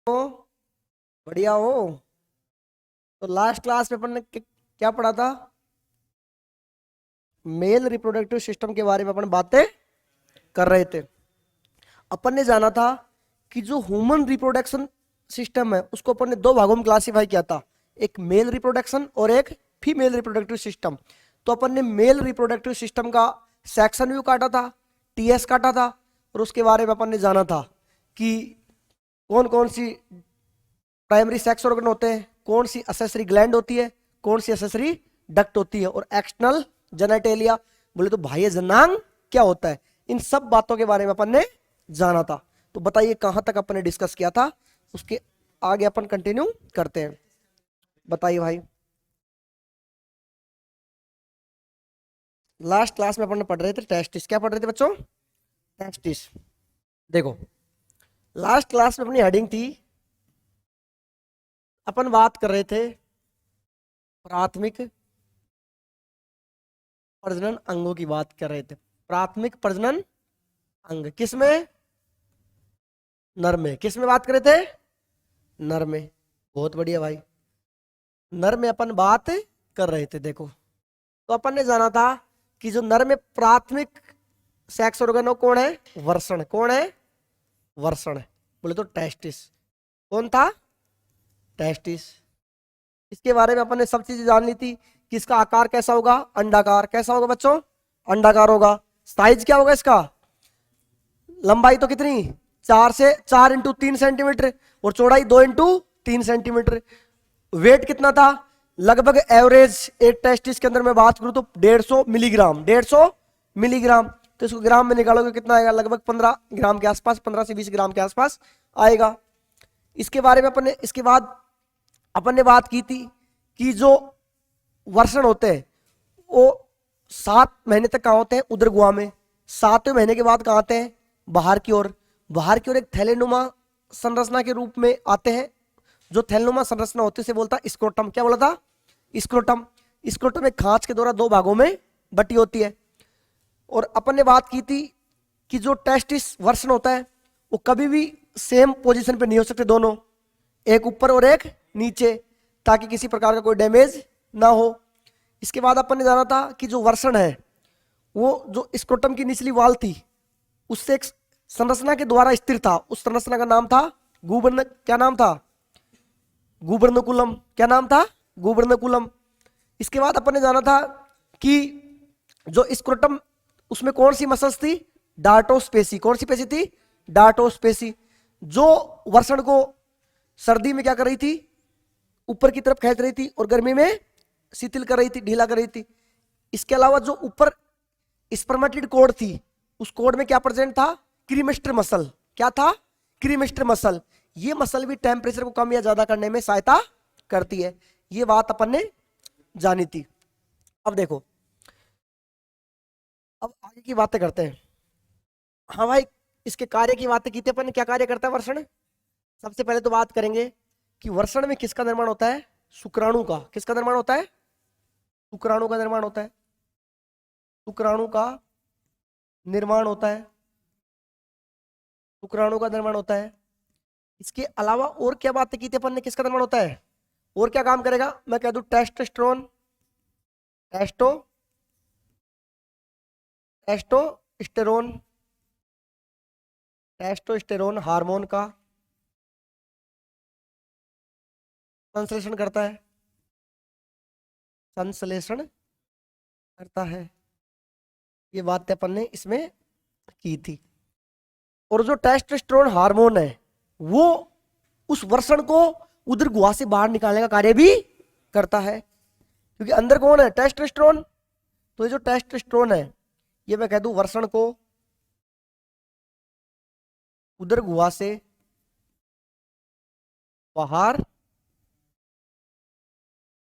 तो बढ़िया हो। तो लास्ट क्लास में अपन ने क्या पढ़ा था? मेल रिप्रोडक्टिव सिस्टम के बारे में अपन बातें कर रहे थे। अपन ने जाना था कि जो ह्यूमन रिप्रोडक्शन सिस्टम है उसको अपन ने दो भागों में क्लासिफाई किया था, एक मेल रिप्रोडक्शन और एक फीमेल रिप्रोडक्टिव सिस्टम। तो अपन ने मेल रिप्रोडक्टिव सिस्टम का सेक्शन व्यू काटा था, टीएस काटा था, और उसके बारे में अपन ने जाना था कि कौन कौन सी प्राइमरी सेक्स ऑर्गन होते हैं, कौन सी असेसरी ग्लैंड होती है, कौन सी असेसरी डक्ट होती है, और एक्सटर्नल जेनेटेलिया बोले तो बाह्य जनांग क्या होता है। इन सब बातों के बारे में अपन ने जाना था। तो बताइए कहां तक अपन ने डिस्कस किया था, उसके आगे अपन कंटिन्यू करते हैं। बताइए भाई। लास्ट क्लास में अपन ने पढ़ रहे थे टेस्टिस। क्या पढ़ रहे थे बच्चों? टेस्टिस। देखो, लास्ट क्लास में अपनी हेडिंग थी, अपन बात कर रहे थे प्राथमिक प्रजनन अंगों की बात कर रहे थे। प्राथमिक प्रजनन अंग किसमें? नर में। किस में बात कर रहे थे? नर में। बहुत बढ़िया भाई। नर में अपन बात कर रहे थे। देखो, तो अपन ने जाना था कि जो नर में प्राथमिक सेक्स ऑर्गन हो कौन है? वर्षण। कौन है? वर्षण। बोले तो टेस्टिस। कौन था? टेस्टिस। इसके बारे में अपन ने सब चीजें जान ली थी कि इसका आकार कैसा होगा? अंडाकार। कैसा होगा बच्चों? अंडाकार होगा। साइज क्या होगा इसका? लंबाई तो कितनी? 4 से 4 × 3 सेंटीमीटर, और चौड़ाई 2 × 3 सेंटीमीटर। वेट कितना था? लगभग एवरेज एक टेस्टिस के अंदर मैं बात करूं तो 150 मिलीग्राम। 150 मिलीग्राम। तो इसको ग्राम में निकालोगे कितना आएगा? लगभग 15 ग्राम के आसपास, 15 से 20 ग्राम के आसपास आएगा। इसके बारे में अपन ने इसके बाद अपन ने बात की थी कि जो वर्षण होते हैं वो 7 महीने तक कहाँ होते हैं? उदर गुहा में। 7वें महीने के बाद कहाँ आते हैं? बाहर की ओर। बाहर की ओर एक थैलेनुमा संरचना के रूप में आते हैं। जो थैलेनुमा संरचना होती है उसे बोलता है स्क्रोटम। क्या बोला था? स्क्रोटम। स्क्रोटम एक खांच के द्वारा 2 भागों में बटी होती है। और अपन ने बात की थी कि जो टेस्टिस वर्षण होता है वो कभी भी सेम पोजीशन पे नहीं हो सकते दोनों, एक ऊपर और एक नीचे, ताकि किसी प्रकार का कोई डैमेज ना हो। इसके बाद अपन ने जाना था कि जो वर्षण है वो जो स्क्रोटम की निचली वाल थी उससे एक संरचना के द्वारा स्थिर था। उस संरचना का नाम था गुबर्न। क्या नाम था? गुबर्नकुलम। क्या नाम था? गुबर्नकुलम। इसके बाद अपन ने जाना था कि जो स्क्रोटम उसमें कौन सी मसल्स थी? डार्टोस्पेसी। कौन सी पेशी थी? डार्टोस्पेसी। जो वर्षण को सर्दी में क्या कर रही थी? ऊपर की तरफ खींच रही थी, और गर्मी में शिथिल कर रही थी, ढीला कर रही थी। इसके अलावा जो ऊपर स्पर्मेटिड कोड थी उस कोड में क्या प्रेजेंट था? Cremaster muscle. क्या था? Cremaster muscle. ये मसल भी टेम्परेचर को कम या ज्यादा करने में सहायता करती है। ये बात अपन ने जानी थी। अब देखो, अब आगे की बातें करते हैं। हाँ भाई, इसके कार्य की बातें की थी अपन ने। क्या कार्य करता है वर्षण? सबसे पहले तो बात करेंगे कि वर्षण में किसका निर्माण होता है? शुक्राणु का। किसका निर्माण होता है? शुक्राणु का निर्माण होता है। शुक्राणु का निर्माण होता है। शुक्राणु का निर्माण होता है। इसके अलावा और क्या बातें की थी अपन ने? किसका निर्माण होता है? और क्या काम करेगा? मैं कह दूं testosterone. Testo testosterone testosterone hormone का संश्लेषण करता है। संश्लेषण करता है। ये बात अपन ने इसमें की थी। और जो टेस्टोस्टेरोन हार्मोन है वो उस वर्षण को उदर गुहा से बाहर निकालने का कार्य भी करता है, क्योंकि अंदर कौन है? टेस्टोस्टेरोन। तो ये जो टेस्टोस्टेरोन है ये मैं कह दूं वर्षण को उदर गुहा से बाहर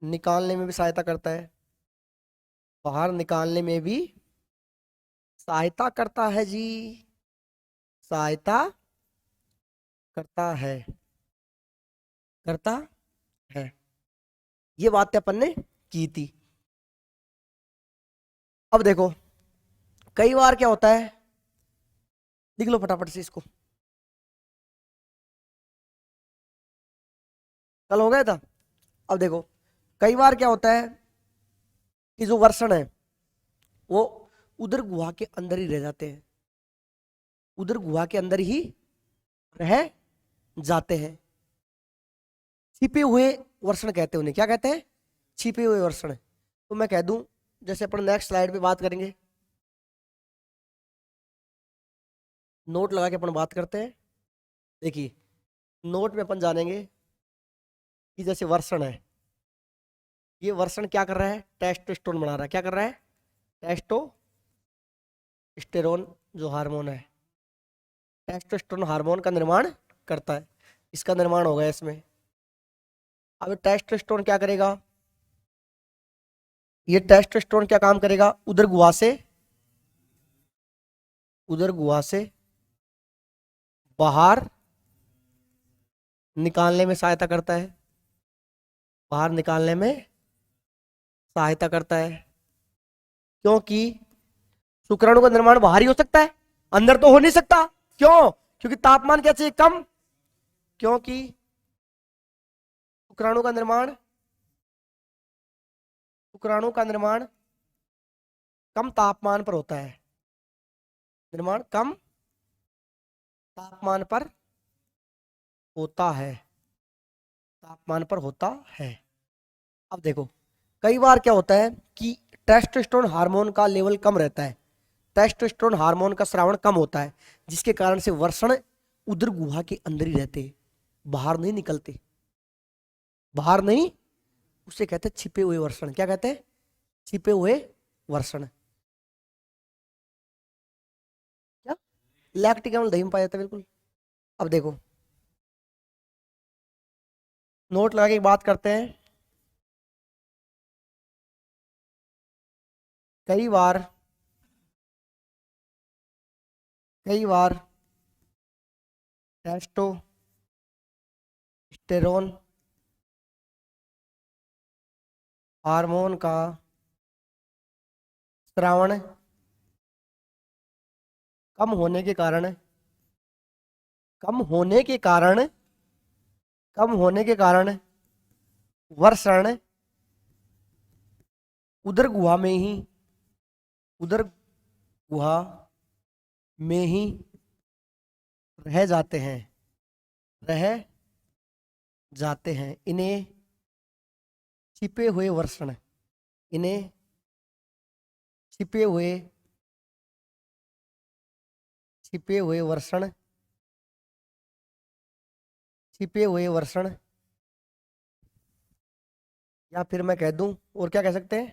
निकालने में भी सहायता करता है। बाहर निकालने में भी सहायता करता है जी। सहायता करता है। करता है। ये बातें अपन ने की थी। अब देखो, कई बार क्या होता है, लिख लो फटाफट से इसको। कल हो गया था। अब देखो, कई बार क्या होता है कि जो वर्षण है वो उधर गुहा के अंदर ही रह जाते हैं, उधर गुहा के अंदर ही रह जाते हैं। छिपे हुए वर्षण कहते हैं उन्हें, क्या कहते हैं? छिपे हुए वर्षण। तो मैं कह दूं, जैसे अपन नेक्स्ट स्लाइड पे बात करेंगे, नोट लगा के अपन बात करते हैं। देखिए, नोट में अपन जानेंगे कि जैसे वर्षण है, ये वर्षण क्या कर रहा है? टेस्टोस्टेरोन बना रहा है। क्या कर रहा है? टेस्टोस्टेरोन जो हार्मोन है, टेस्टोस्टेरोन हार्मोन का निर्माण करता है। इसका निर्माण होगा इसमें। अब टेस्टोस्टेरोन क्या करेगा? ये टेस्टोस्टेरोन क्या काम करेगा? उधर गुहा से बाहर निकालने में सहायता करता है, बाहर निकालने में सहायता करता है। क्योंकि शुक्राणु का निर्माण बाहर ही हो सकता है, अंदर तो हो नहीं सकता। क्यों? क्योंकि तापमान क्या चाहिए? कम। क्योंकि शुक्राणु का निर्माण शुक्राणु का निर्माण कम तापमान पर होता है, निर्माण कम तापमान पर होता है, तापमान पर होता है। अब देखो, कई बार क्या होता है कि टेस्टोस्टेरोन हार्मोन का लेवल कम रहता है, टेस्टोस्टेरोन हार्मोन का स्रावण कम होता है, जिसके कारण से वर्षण उदर गुहा के अंदर ही रहते, बाहर नहीं निकलते, बाहर नहीं। उसे कहते हैं छिपे हुए वर्षण। क्या कहते हैं? छिपे हुए वर्षण। क्या? लैक्टिक अम्ल दही में पाया जाता है, बिल्कुल। अब देखो, नोट लगा के बात करते हैं। कई बार टेस्टोस्टेरोन हार्मोन का स्रावण कम होने के कारण कम होने के कारण कम होने के कारण वर्षण उदर गुहा में ही उदर गुहा में ही रह जाते हैं, रह जाते हैं। इन्हें छिपे हुए वर्षण, इन्हें छिपे हुए छिपे हुए वर्षण छिपे हुए वर्षण, या फिर मैं कह दूं, और क्या कह सकते हैं?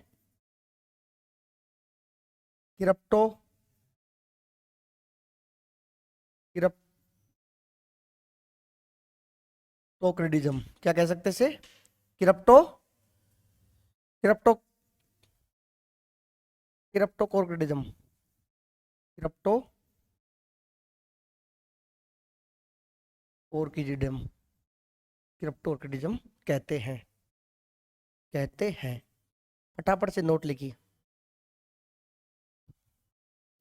क्रिप्टो क्रिप्टोक्रेडिज्म। क्या कह सकते हैं इसे? क्रिप्टो क्रिप्टो क्रिप्टोक्रेडिज्म। क्रिप्टो ओर्किडिज्म, क्रिप्टोक्रेडिज्म कहते हैं। फटाफट से नोट लिखिए,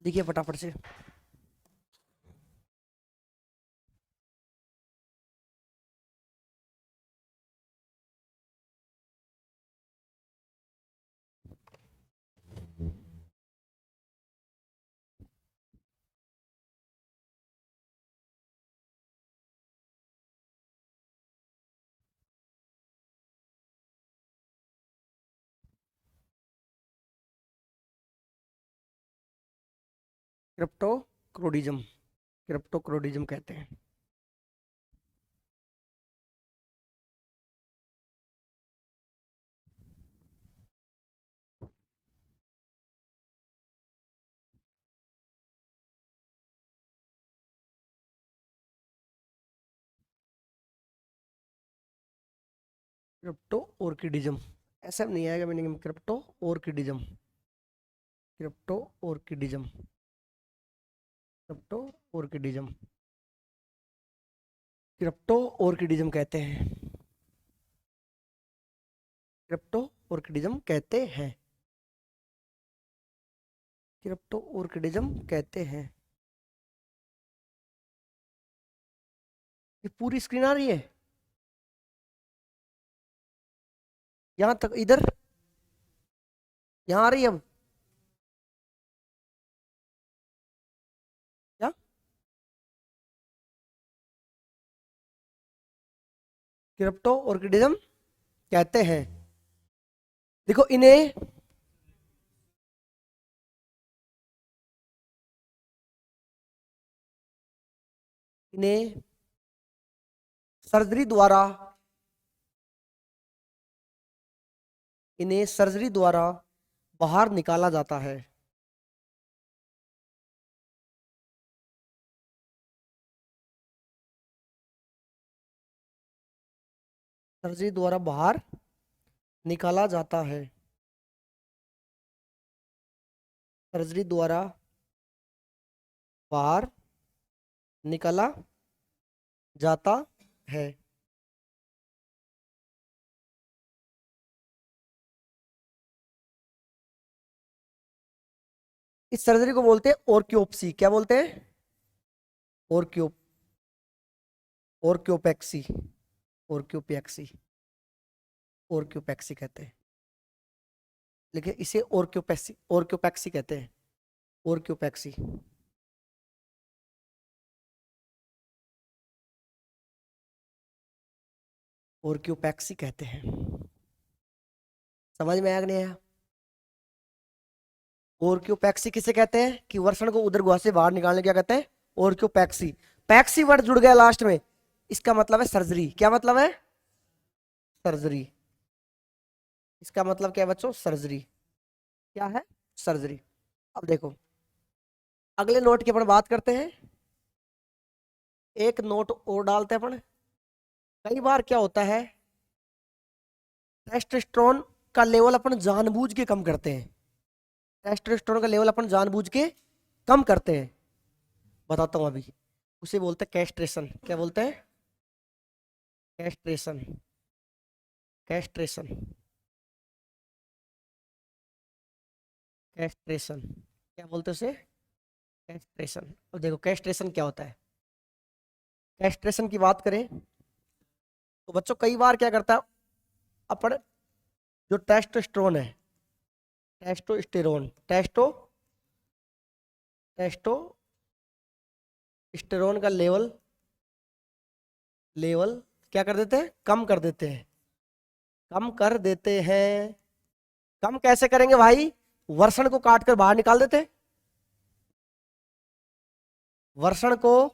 लिखिए फटाफट से। क्रिप्टोक्रोडिज्म, क्रिप्टोक्रोडिज्म कहते हैं। क्रिप्टो ऑर्किडिज्म, ऐसा नहीं आएगा मीनिंग में। क्रिप्टो ऑर्किडिज्म, क्रिप्टो ऑर्किडिज्म, क्रिप्टो ऑर्किडिज्म, क्रिप्टो ऑर्किडिज्म कहते हैं। क्रिप्टो ऑर्किडिज्म कहते हैं। क्रिप्टो ऑर्किडिज्म कहते हैं। ये पूरी स्क्रीन आ रही है? यहां तक, इधर, यहां आ रही है अब क्या? क्रिप्टो ऑर्किडिज्म कहते हैं। देखो इन्हें इन्हें सर्जरी द्वारा इन्हें सर्जरी द्वारा बाहर निकाला जाता है। सर्जरी द्वारा बाहर निकाला जाता है। सर्जरी द्वारा बाहर निकाला जाता है। इस सर्जरी को बोलते हैं ऑर्क्योप्सी। क्या बोलते हैं? ऑर्क्योप ऑर्क्योपेक्सी ऑर्क्योपेक्सी ऑर्क्योपेक्सी कहते हैं। लेकिन इसे ऑर्क्योपेक्सी कहते हैं। ऑर्क्योपेक्सी। ऑर्क्योपेक्सी कहते हैं। समझ में आया कि नहीं आया? ऑर्क्योपेक्सी किसे कहते हैं? कि वर्षण को उदर गुहा से बाहर निकालने क्या कहते हैं? ऑर्क्योपेक्सी। पैक्सी वर्ड जुड़ गया लास्ट में, इसका मतलब है सर्जरी। क्या मतलब है? सर्जरी। इसका मतलब क्या है बच्चों? सर्जरी। क्या है? सर्जरी। अब देखो अगले नोट की अपन बात करते हैं। एक नोट और डालते हैं अपन। कई बार क्या होता है, टेस्टोस्टेरोन का लेवल अपन जानबूझ के कम करते हैं। टेस्टोस्टेरोन का लेवल अपन जानबूझ के कम करते हैं। बताता हूं अभी। उसे बोलते हैं कैस्ट्रेशन। क्या बोलते हैं? कैस्ट्रेशन। कैस्ट्रेशन। कैस्ट्रेशन। क्या बोलते हैं उसे? कैस्ट्रेशन। अब देखो कैस्ट्रेशन क्या होता है। कैस्ट्रेशन की बात करें तो बच्चों कई बार क्या करता है अपन, जो टेस्टोस्टेरोन है, टेस्टोस्टेरोन टेस्टोस्टेरोन का लेवल क्या कर देते हैं? कम कर देते हैं। कम कर देते हैं। कम कैसे करेंगे भाई? वर्षण को काट कर बाहर निकाल देते हैं। वर्षण को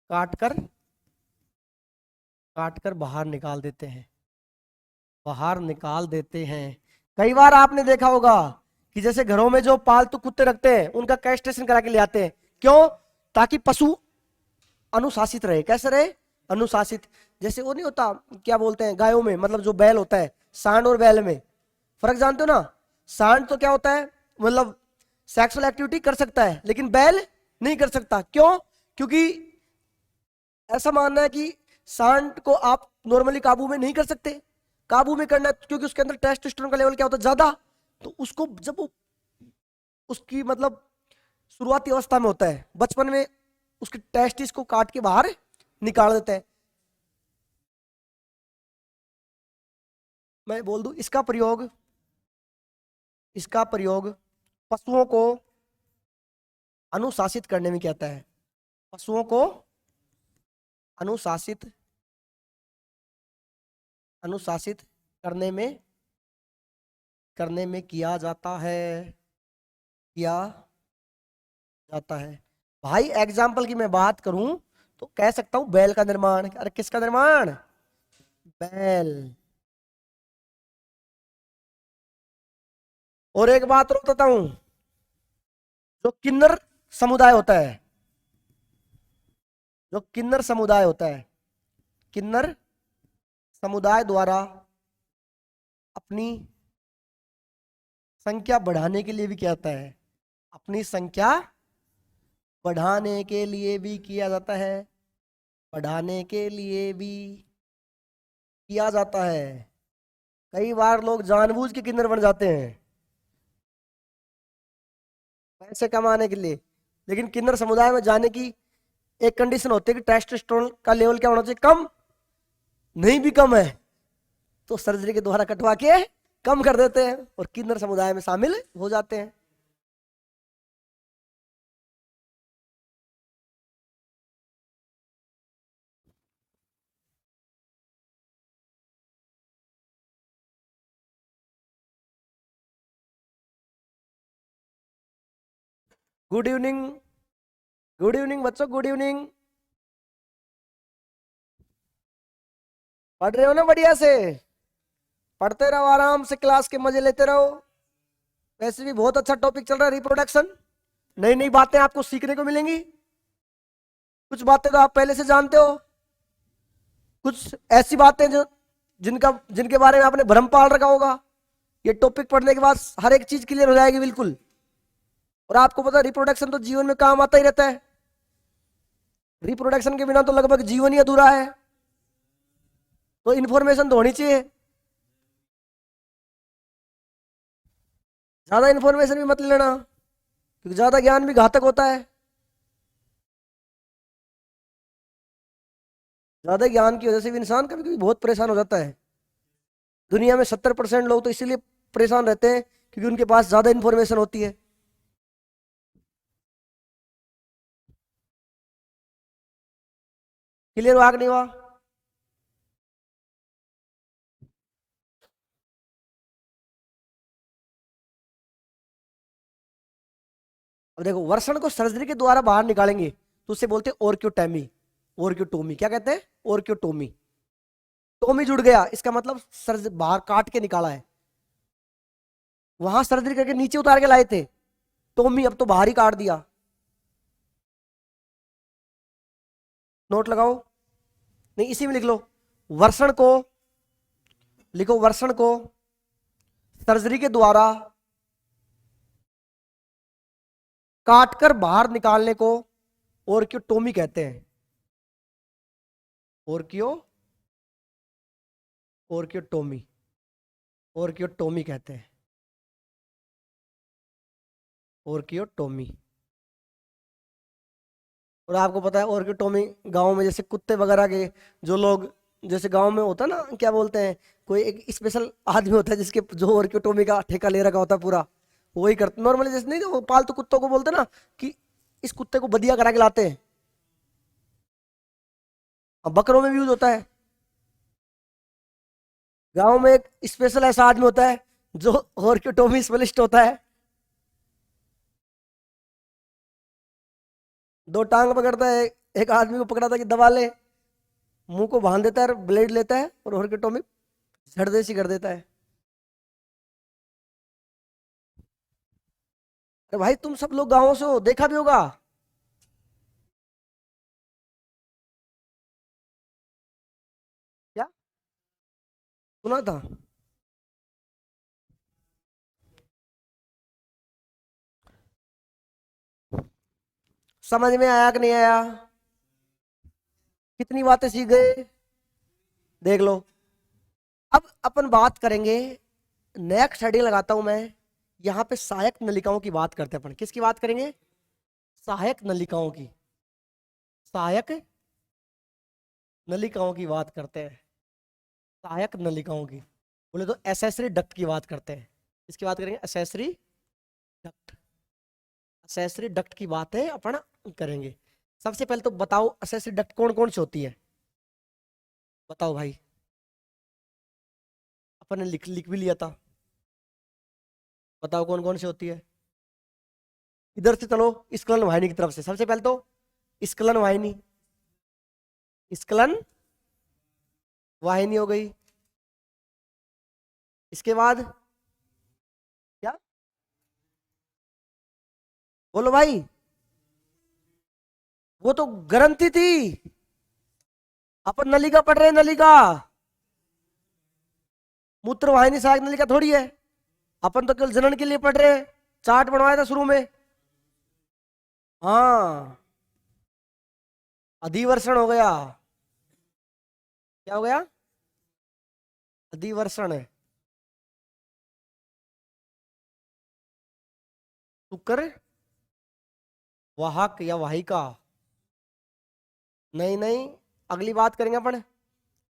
काट कर बाहर निकाल देते हैं। बाहर निकाल देते हैं। कई बार आपने देखा होगा कि जैसे घरों में जो पालतू कुत्ते रखते हैं उनका कैस्ट्रेशन करा के ले आते हैं। क्यों? ताकि पशु अनुशासित रहे। कैसे रहे? अनुशासित। जैसे वो नहीं होता, क्या बोलते हैं गायों में, मतलब जो बैल होता है, सांड और बैल में फर्क जानते हो ना? सांड तो क्या होता है, मतलब सेक्सुअल एक्टिविटी कर सकता है, लेकिन बैल नहीं कर सकता। क्यों? क्योंकि ऐसा मानना है कि सांड को आप नॉर्मली काबू में नहीं कर सकते। काबू में करना है क्योंकि उसके अंदर टेस्टोस्टेरोन का लेवल क्या होता है? ज्यादा। तो उसको जब वो उसकी मतलब शुरुआती अवस्था में होता है, बचपन में, उसके टेस्टिस को काट के बाहर निकाल देते हैं। मैं बोल दूं इसका प्रयोग पशुओं को अनुशासित करने में कहता है। पशुओं को अनुशासित करने में किया जाता है। भाई एग्जाम्पल की मैं बात करूं तो कह सकता हूं बैल का निर्माण। अरे किसका निर्माण? बैल। और एक बात और बताता हूं, जो किन्नर समुदाय होता है, किन्नर समुदाय द्वारा अपनी संख्या बढ़ाने के लिए भी कहता है। अपनी संख्या बढ़ाने के लिए भी किया जाता है। बढ़ाने के लिए भी किया जाता है। कई बार लोग जानबूझ के किन्नर बन जाते हैं पैसे कमाने के लिए, लेकिन किन्नर समुदाय में जाने की एक कंडीशन होती है कि टेस्टोस्टेरोन का लेवल क्या होना चाहिए? कम। नहीं भी कम है तो सर्जरी के द्वारा कटवा के कम कर देते हैं और किन्नर समुदाय में शामिल हो जाते हैं। गुड इवनिंग, गुड इवनिंग बच्चों, गुड इवनिंग। पढ़ रहे हो ना बढ़िया से? पढ़ते रहो, आराम से क्लास के मजे लेते रहो। वैसे भी बहुत अच्छा टॉपिक चल रहा है रिप्रोडक्शन। नई नई बातें आपको सीखने को मिलेंगी। कुछ बातें तो आप पहले से जानते हो, कुछ ऐसी बातें जो जिनके बारे में आपने भ्रम पाल रखा होगा, ये टॉपिक पढ़ने के बाद हर एक चीज क्लियर हो जाएगी बिल्कुल। और आपको पता है रिप्रोडक्शन तो जीवन में काम आता ही रहता है। रिप्रोडक्शन के बिना तो लगभग जीवन ही अधूरा है। तो इन्फॉर्मेशन तो होनी चाहिए। ज्यादा इन्फॉर्मेशन भी मत लेना, क्योंकि ज्यादा ज्ञान भी घातक होता है। ज्यादा ज्ञान की वजह से भी इंसान कभी कभी बहुत परेशान हो जाता है। दुनिया में 70% लोग तो इसीलिए परेशान रहते हैं क्योंकि उनके पास ज्यादा इन्फॉर्मेशन होती है। क्लियर हुआ कि नहीं हुआ? अब देखो, वर्षण को सर्जरी के द्वारा बाहर निकालेंगे तो उसे बोलते हैं ओर्क्योटोमी। ओर्क्योटोमी क्या कहते हैं? ओर्क्योटोमी। टोमी जुड़ गया, इसका मतलब सर्ज बाहर काट के निकाला है। वहां सर्जरी करके नीचे उतार के लाए थे, टोमी अब तो बाहर ही काट दिया। नोट लगाओ, नहीं इसी में लिख लो। वर्षण को लिखो, वर्षण को सर्जरी के द्वारा काटकर बाहर निकालने को ओर्क्योटोमी कहते हैं। ओर्क्योटोमी, ओर्क्योटोमी कहते हैं, ओर्क्योटोमी। और आपको पता है ओर्क्योटोमी गांव में जैसे कुत्ते वगैरह के जो लोग, जैसे गांव में होता है ना, क्या बोलते हैं, कोई एक स्पेशल आदमी होता है जिसके जो ओर्क्योटोमी का ठेका ले रखा होता है पूरा, वही करते नॉर्मली। जैसे नहीं वो पालतू कुत्तों को बोलते हैं ना कि इस कुत्ते को बदिया करा के लाते हैं। अब बकरों में भी यूज होता है। गांव में एक स्पेशल ऐसा आदमी होता है जो ऑर्कियोटोमी स्पेशलिस्ट होता है। दो टांग पकड़ता है, एक आदमी को पकड़ा था कि दबा ले, मुंह को बांध देता है, ब्लेड लेता है और ऑर्कियोटोमी झड़देसी कर देता है। अरे भाई तुम सब लोग गांवों से हो, देखा भी होगा। क्या सुना था? समझ में आया कि नहीं आया? कितनी बातें सीख गए, देख लो। अब अपन बात करेंगे, नेक्स्ट हेडिंग लगाता हूं मैं, यहां पे सहायक नलिकाओं की बात करते हैं अपन। किसकी बात करेंगे? सहायक नलिकाओं की। सहायक नलिकाओं की बात करते हैं, सहायक नलिकाओं की। बोले तो एसेसरी डक्ट की बात करते हैं। इसकी बात करेंगे, एसेसरी डक्ट। एसेसरी डक्ट की बात है अपन करेंगे। सबसे पहले तो बताओ एसेसरी डक्ट कौन कौन सी होती है? बताओ भाई, अपन ने लिख लिख भी लिया था। बताओ कौन कौन सी होती है। इधर से चलो, स्क्लन वाहिनी की तरफ से। सबसे पहले तो स्क्लन वाहिनी, स्क्लन वाहिनी हो गई। इसके बाद क्या? बोलो भाई। वो तो ग्रंथि थी। अपन नलिका पढ़ रहे हैं, नलिका। मूत्र वाहिनी सहायक नलिका थोड़ी है। अपन तो केवल जनन के लिए पढ़ रहे हैं, चार्ट बनवाया था शुरू में। हाँ, अधिवर्षण हो गया। क्या हो गया? अधिवर्षण है। शुक्र वाहक या वाहिका, नहीं नहीं, अगली बात करेंगे अपन।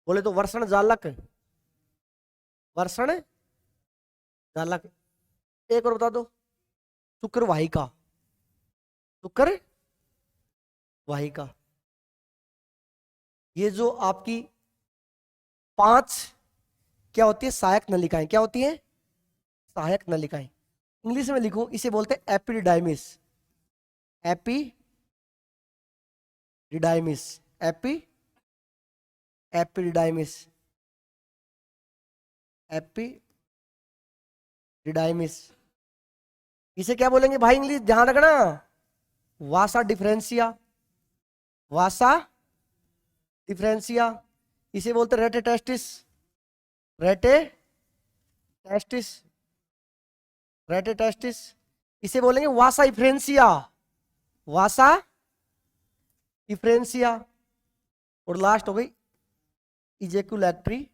बोले तो वर्षण जालक, वर्षण जालक। एक और बता दो, शुक्र वाहिका, शुक्र वाहिका। ये जो आपकी 5 क्या होती है, सहायक नलिकाएं, क्या होती है, सहायक नलिकाएं। इंग्लिश में लिखूं, इसे बोलते हैं एपिडिडाइमिस, एपिडिडाइमिस, एपिडिडाइमिस, एपिडिडाइमिस। इसे क्या बोलेंगे भाई, इंग्लिश ध्यान रखना, वासा डिफरेंशिया, वासा डिफरेंशिया। इसे बोलते हैं रेटेटेस्टिस, रेटेटेस्टिस, रेटेटेस्टिस। इसे बोलेंगे वासा इफ्रेंसिया, वासा इफ्रेंसिया। और लास्ट हो गई ejaculatory,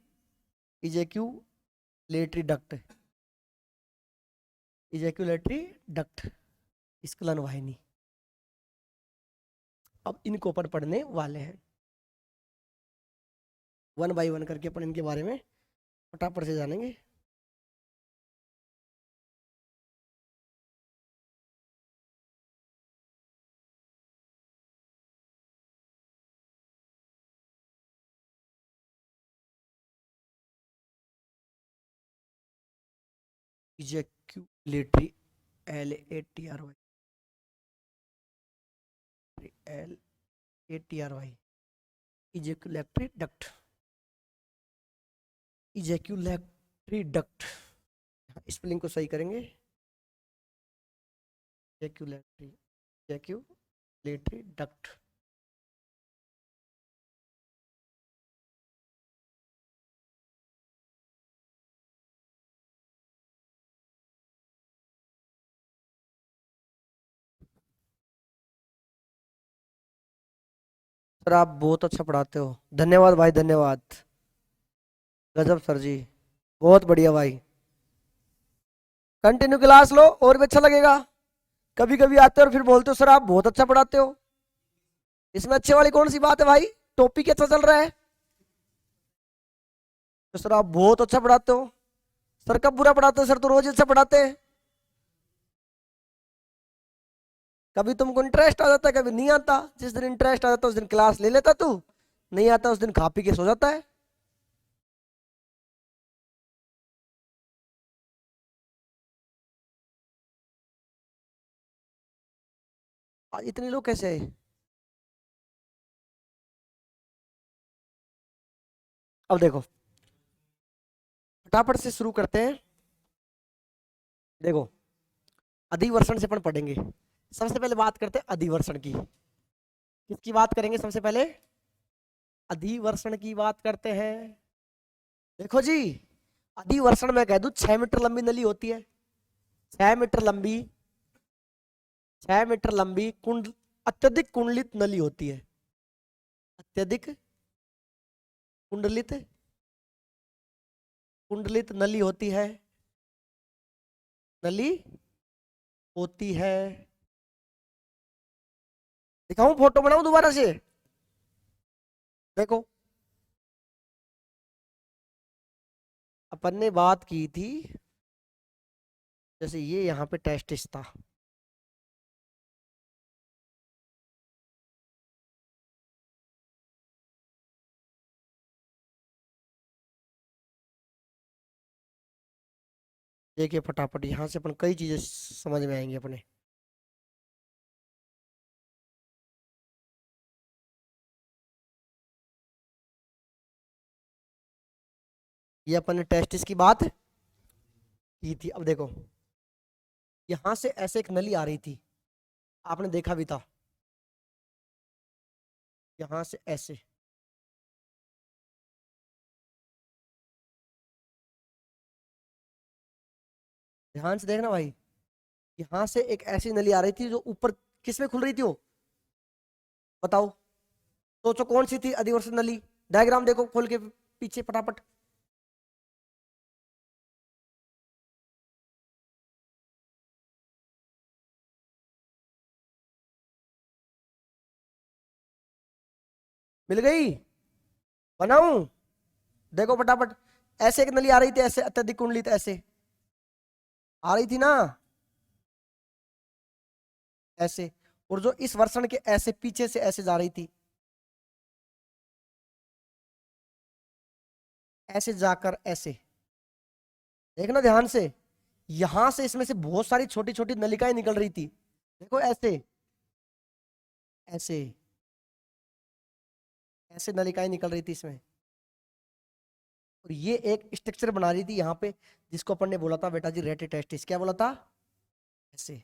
ejaculatory duct, ejaculatory duct, स्खलन वाहिनी। अब इनको अपन पढ़ने वाले हैं, वन बाय वन करके अपन इनके बारे में फटाफट से जानेंगे। Ejaculatory, LATRY, LATRY, ejaculatory duct, ejaculatory duct. Spelling को सही करेंगे, इजेक्यूलेटरी, इजेक्यूलेटरी डक्ट। सर आप बहुत अच्छा पढ़ाते हो, धन्यवाद भाई, धन्यवाद, गजब सर जी, बहुत बढ़िया भाई। कंटिन्यू क्लास लो और भी अच्छा लगेगा। कभी कभी आते हो और फिर बोलते हो सर आप बहुत अच्छा पढ़ाते हो। इसमें अच्छे वाली कौन सी बात है भाई, टॉपिक अच्छा चल रहा है तो सर आप बहुत अच्छा पढ़ाते हो। सर कब बुरा पढ़ाते हो, सर तो रोज अच्छा पढ़ाते हैं। कभी तुमको इंटरेस्ट आ जाता है, कभी नहीं आता। जिस दिन इंटरेस्ट आ जाता है उस दिन क्लास ले लेता तू, नहीं आता उस दिन खा पी के सो जाता है। आज इतने लोग कैसे आए। अब देखो फटाफट से शुरू करते हैं। देखो अधिवर्षण से अपन पढ़ेंगे। सबसे पहले बात करते हैं अधिवर्षण की। किसकी बात करेंगे सबसे पहले, अधिवर्षण की बात करते हैं। देखो जी, अधिवर्षण में कह दूं 6 मीटर लंबी नली होती है, 6 मीटर लंबी, 6 मीटर लंबी अत्यधिक कुंडलित नली होती है, अत्यधिक कुंडलित, कुंडलित नली होती है, नली होती है। दिखाऊं, फोटो बनाऊं दोबारा से, देखो अपन ने बात की थी, जैसे ये यहाँ पे टेस्टिस था, देखिए फटाफट यहाँ से अपन कई चीजें समझ में आएंगी अपने। ये अपन ने टेस्टिस की बात की थी। अब देखो यहां से ऐसे एक नली आ रही थी, आपने देखा भी था, यहां से ऐसे, ध्यान से देखना भाई, यहां से एक ऐसी नली आ रही थी जो ऊपर किस में खुल रही थी वो, बताओ, सोचो कौन सी थी अधिवर्षण नली। डायग्राम देखो खोल के पीछे फटाफट। मिल गई, बनाऊं, देखो फटाफट। ऐसे एक नली आ रही थी, ऐसे अत्यधिक कुंडलित ऐसे आ रही थी ना, ऐसे, और जो इस वर्षण के ऐसे पीछे से ऐसे जा रही थी, ऐसे जाकर ऐसे, देखना ध्यान से, यहां से इसमें से बहुत सारी छोटी छोटी नलिकाएं निकल रही थी, देखो ऐसे ऐसे ऐसे नलिकाएं निकल रही थी इसमें, और ये एक स्ट्रक्चर बना रही थी यहाँ पे, जिसको अपन ने बोला था बेटा जी रेटिटेस्टिस। क्या बोला था? ऐसे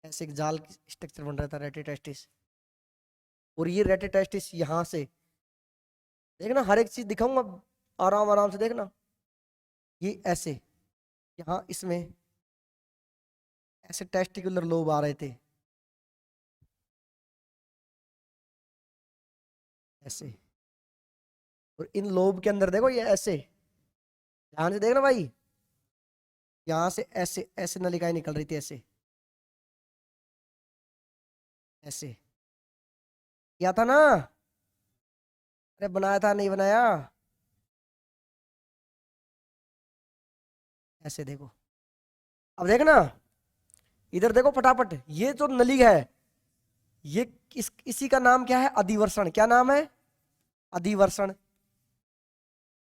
ऐसे एक जाल स्ट्रक्चर बन रहा था रेटिटेस्टिस, और ये रेटिटेस्टिस यहां से देखना, हर एक चीज दिखाऊंगा, आराम आराम से देखना, ये ऐसे यहाँ इसमें ऐसे टेस्टिकुलर लोब आ रहे थे, ऐसे, और इन लोब के अंदर देखो ये ऐसे, ध्यान से देखना भाई, यहां से ऐसे ऐसे नलिकाएं निकल रही थी, ऐसे ऐसे किया था ना, अरे बनाया था नहीं बनाया, ऐसे देखो, अब देखना, इधर देखो फटाफट, ये जो नली है, ये इसी का नाम क्या है? अधिवर्षण। क्या नाम है? अधिवर्षण।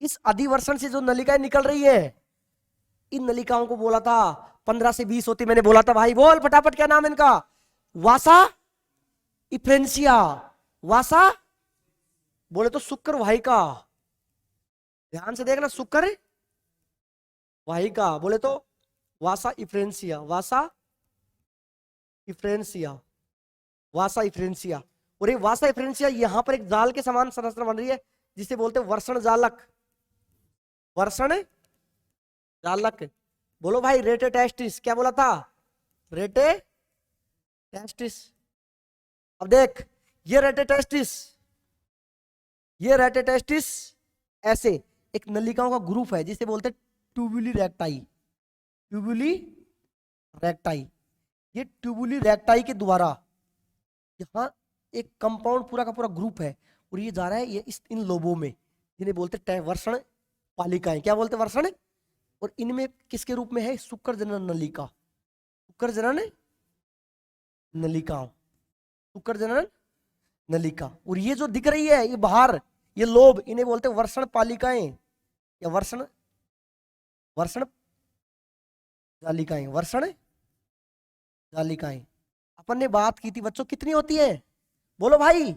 इस अधिवर्षण से जो नलिकाएं निकल रही है, इन नलिकाओं को बोला था 15 से 20 होती, मैंने बोला था भाई, बोल फटाफट क्या नाम है इनका? वासा इफ्रेंसिया। वासा बोले तो शुक्र वाहिका, ध्यान से देखना, शुक्र वाहिका बोले तो वासा इफ्रेंसिया, वासा इफ्रेंसिया, वासा इफ्रेंसिया। और ये वासा इफ्रेंसिया यहां पर एक जाल के समान संरचना बन रही है, जिसे बोलते हैं वर्षण जालक। वर्षण जालक। बोलो भाई रेटेटेस्टिस। क्या बोला था? रेटेटेस्टिस। अब देख, ये रेटेटेस्टिस, ये रेटेटेस्टिस ऐसे एक नलिकाओं का ग्रुप है, जिसे बोलते हैं ट्यूबुली रेक्टाई। ट्यूबुली रेक्टाई। ये ट्यूबुली रेक्टाई के द्वारा यहाँ एक कंपाउंड पूरा का पूरा ग्रुप है, और ये जा रहा है ये इन लोबों में, जिन्हें बोलते हैं वर्षण पालिकाएं। क्या बोलते हैं? वर्षण। और इनमें किसके रूप में है? शुक्र जनन नलिका। शुक्र जनन नलिका, शुक्र जनन नलिका। और ये जो दिख रही है ये बाहर, ये लोब, इन्हें बोलते हैं वर्षण पालिकाएं या वर्षण जालिकाएं। वर्षण जालिकाएं। अपन ने बात की थी बच्चों, कितनी होती है? बोलो भाई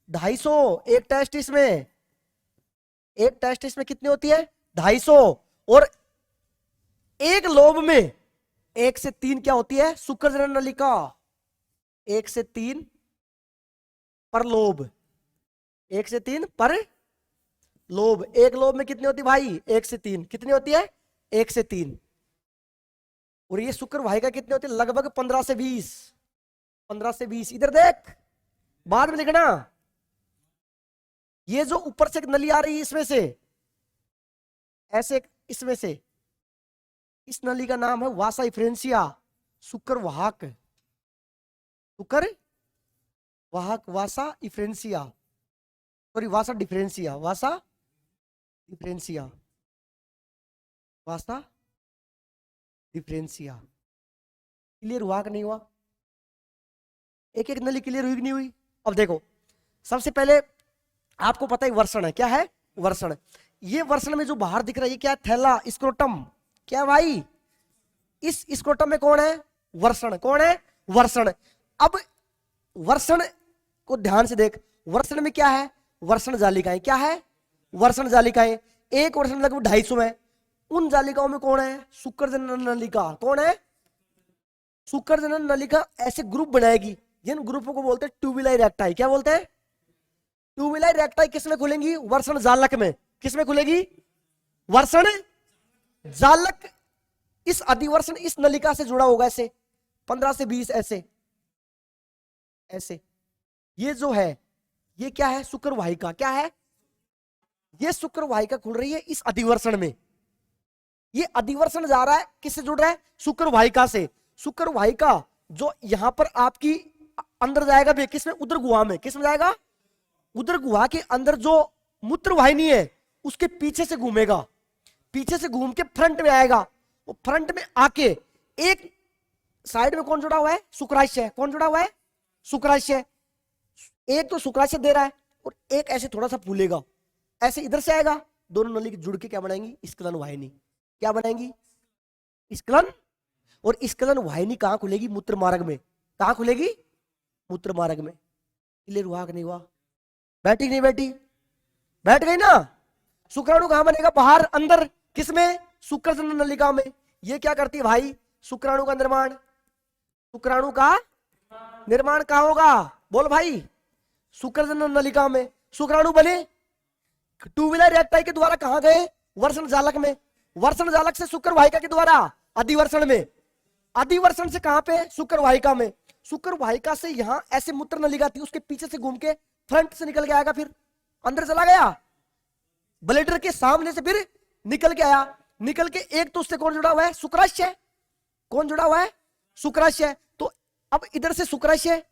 250। एक टेस्टिस में, एक टेस्टिस में कितनी होती है? 250। और एक लोब में 1 से 3 क्या होती है? शुक्र जनन नलिका। 1 से 3 पर लोब, 1 से 3 पर लोब। एक लोब में कितनी होती भाई? 1 से 3। कितनी होती है? 1 से 3। और ये शुक्र वाहिका कितनी होती है? लगभग 15 से 20। 15 से 20। इधर देख, बाद में लिखना, ये जो ऊपर से एक नली आ रही है इसमें से, ऐसे इसमें से, इस नली का नाम है वासा इफ्रेंसिया, शुक्र वाहक। शुक्र वाहक, वासा इफ्रेंसिया, सॉरी वासा डिफरेंसिया, वासा डिफरेंसिया, वासा डिफरेंसिया। क्लियर हुआ कि नहीं हुआ? एक एक नली क्लियर हुई कि नहीं हुई? अब देखो, सबसे पहले आपको पता है वर्षण है। क्या है? वर्षण। ये वर्षण में जो बाहर दिख रहा है ये क्या है? थैला, स्क्रोटम। क्या भाई? इस स्क्रोटम में कौन है? वर्षण। कौन है? वर्षण। अब वर्षण को ध्यान से देख, वर्षण में क्या है? वर्षण जालिकाएं। क्या है? वर्षण जालिकाएं। एक वर्षण लगभग 250 में। उन जालिकाओं में कौन है? शुक्र जनन नलिका। कौन है? शुक्र जनन नलिका ऐसे ग्रुप बनाएगी, जिन ग्रुपों को बोलते हैं ट्यूबुलाई रेक्टाई। क्या बोलते हैं? ट्यूबुलाई रेक्टाई किसमें खुलेंगी? वर्षण जालक में। किसमें खुलेगी? वर्षण जालक। इस अधिवर्षण इस नलिका से जुड़ा होगा, ऐसे 15 से 20 ऐसे ऐसे। ये जो है ये क्या है? शुक्र वाहिका। क्या है? ये शुक्र वाहिका खुल रही है इस अधिवर्षण में। ये अधिवर्षण जा रहा है, किससे जुड़ रहा है? शुक्र वाहिका से। शुक्र वाहिका जो यहां पर आपकी अंदर जाएगा भी, किसमें? उदर गुहा में। किसमें जाएगा? उदर गुहा के अंदर जो मूत्र वाहिनी है उसके पीछे से घूमेगा, पीछे से घूम के फ्रंट में आएगा, वो फ्रंट में आके एक साइड में कौन जुड़ा हुआ है, शुक्राशय। कौन जुड़ा हुआ है, शुक्राशय। एक तो शुक्राशय दे रहा है और एक ऐसे थोड़ा सा फूलेगा, ऐसे इधर से आएगा, दोनों नली जुड़ के क्या बनाएंगी, स्खलन वाहिनी। क्या बनाएंगी, स्खलन। और स्खलन वाहिनी कहां खुलेगी, मूत्र मार्ग में। कहां खुलेगी, मूत्र मार्ग में। क्लियर हुआ कि नहीं हुआ, बैठी नहीं बैठी, बैठ गई ना। शुक्राणु कहां बनेगा, बाहर अंदर, किसमें, शुक्रजनन नलिका में। ये क्या करती है भाई, शुक्राणु का निर्माण। शुक्राणु का निर्माण कहां होगा, बोल भाई, शुक्रजनन नलिका में। शुक्राणु बने, टू व्हीलर रेक्टाई के द्वारा कहां गए, वर्षण जालक में। वर्षण जालक से शुक्र वाहिका के द्वारा अधिवर्षण में। अधिवर्षण से कहां पे, शुक्र वाहिका में। शुक्र वाहिका से यहां ऐसे मूत्र नलिका थी, उसके पीछे से घूम के फ्रंट से निकल के आएगा, फिर अंदर चला गया, ब्लेडर के सामने से फिर निकल के आया। निकल के एक तो उससे कौन जुड़ा हुआ है, शुक्राशय। कौन जुड़ा हुआ है, शुक्राशय। तो अब इधर से शुक्राशय,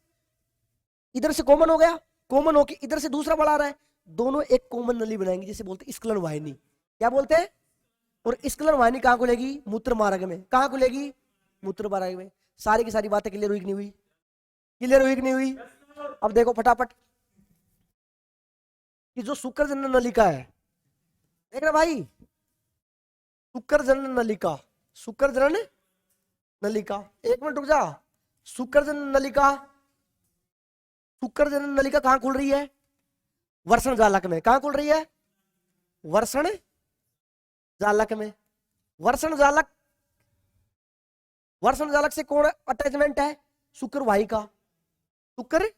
इधर से कॉमन हो गया, कॉमन होके इधर से दूसरा बढ़ा रहा है, दोनों एक कॉमन नली बनाएंगे, जिसे बोलते हैं स्खलन वाहिनी। क्या बोलते हैं, और स्खलन वाहिनी कहां खुलेगी, मूत्र मार्ग में। कहां खुलेगी, मूत्र मार्ग में। सारी की सारी बातें क्लियर हुई कि नहीं हुई, क्लियर हुई कि नहीं हुई। अब देखो फटाफट कि जो शुक्रजनन नलिका है, देख रहे भाई, शुक्रजनन नलिका, शुक्रजनन नलिका, एक मिनट रुक जा। शुक्रजनन नलिका, शुक्रजनन नलिका कहां खुल रही है, वर्षण जालक में। कहां खुल रही है, वर्षण जालक में। वर्षण जालक, वर्षण जालक से कौन अटैचमेंट है, शुक्र वाहिका। शुक्र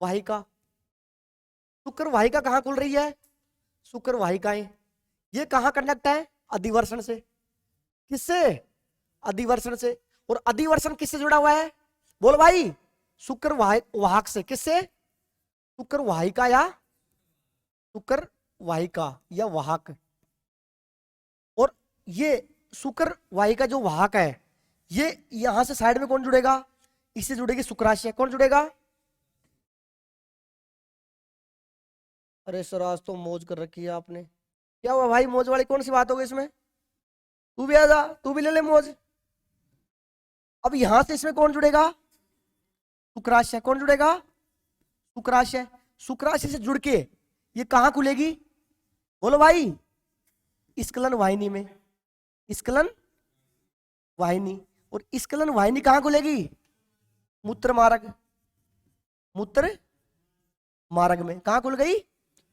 वाहिका, शुक्र वाहिका कहां खुल रही है, शुक्र वाहिकाएं। ये कहां कनेक्ट है, अधिवर्षण से। किससे, अधिवर्षण से। और अधिवर्षण किससे जुड़ा हुआ है, बोल भाई, शुक्र वाहक से। किससे, शुक्र वाहिका या शुक्र वाहिका या वाहक। और ये शुक्र वाहिका जो वाहक है, ये यहां से साइड में कौन जुड़ेगा, इससे जुड़ेगी शुक्राशय। कौन जुड़ेगा, अरे सर आज तो मौज कर रखी है आपने। क्या हुआ भाई, मौज वाली कौन सी बात होगी इसमें, तू भी आ जा, तू भी ले ले मौज। अब यहां से इसमें कौन जुड़ेगा, शुक्राशय। कौन जुड़ेगा, शुक्राशय। शुक्राशय से जुड़ के ये कहां खुलेगी, बोलो भाई, स्खलन वाहिनी में। स्खलन वाहिनी। और स्खलन वाहिनी कहां खुलेगी, मूत्र मार्ग। मूत्र मार्ग में। कहां खुल गई,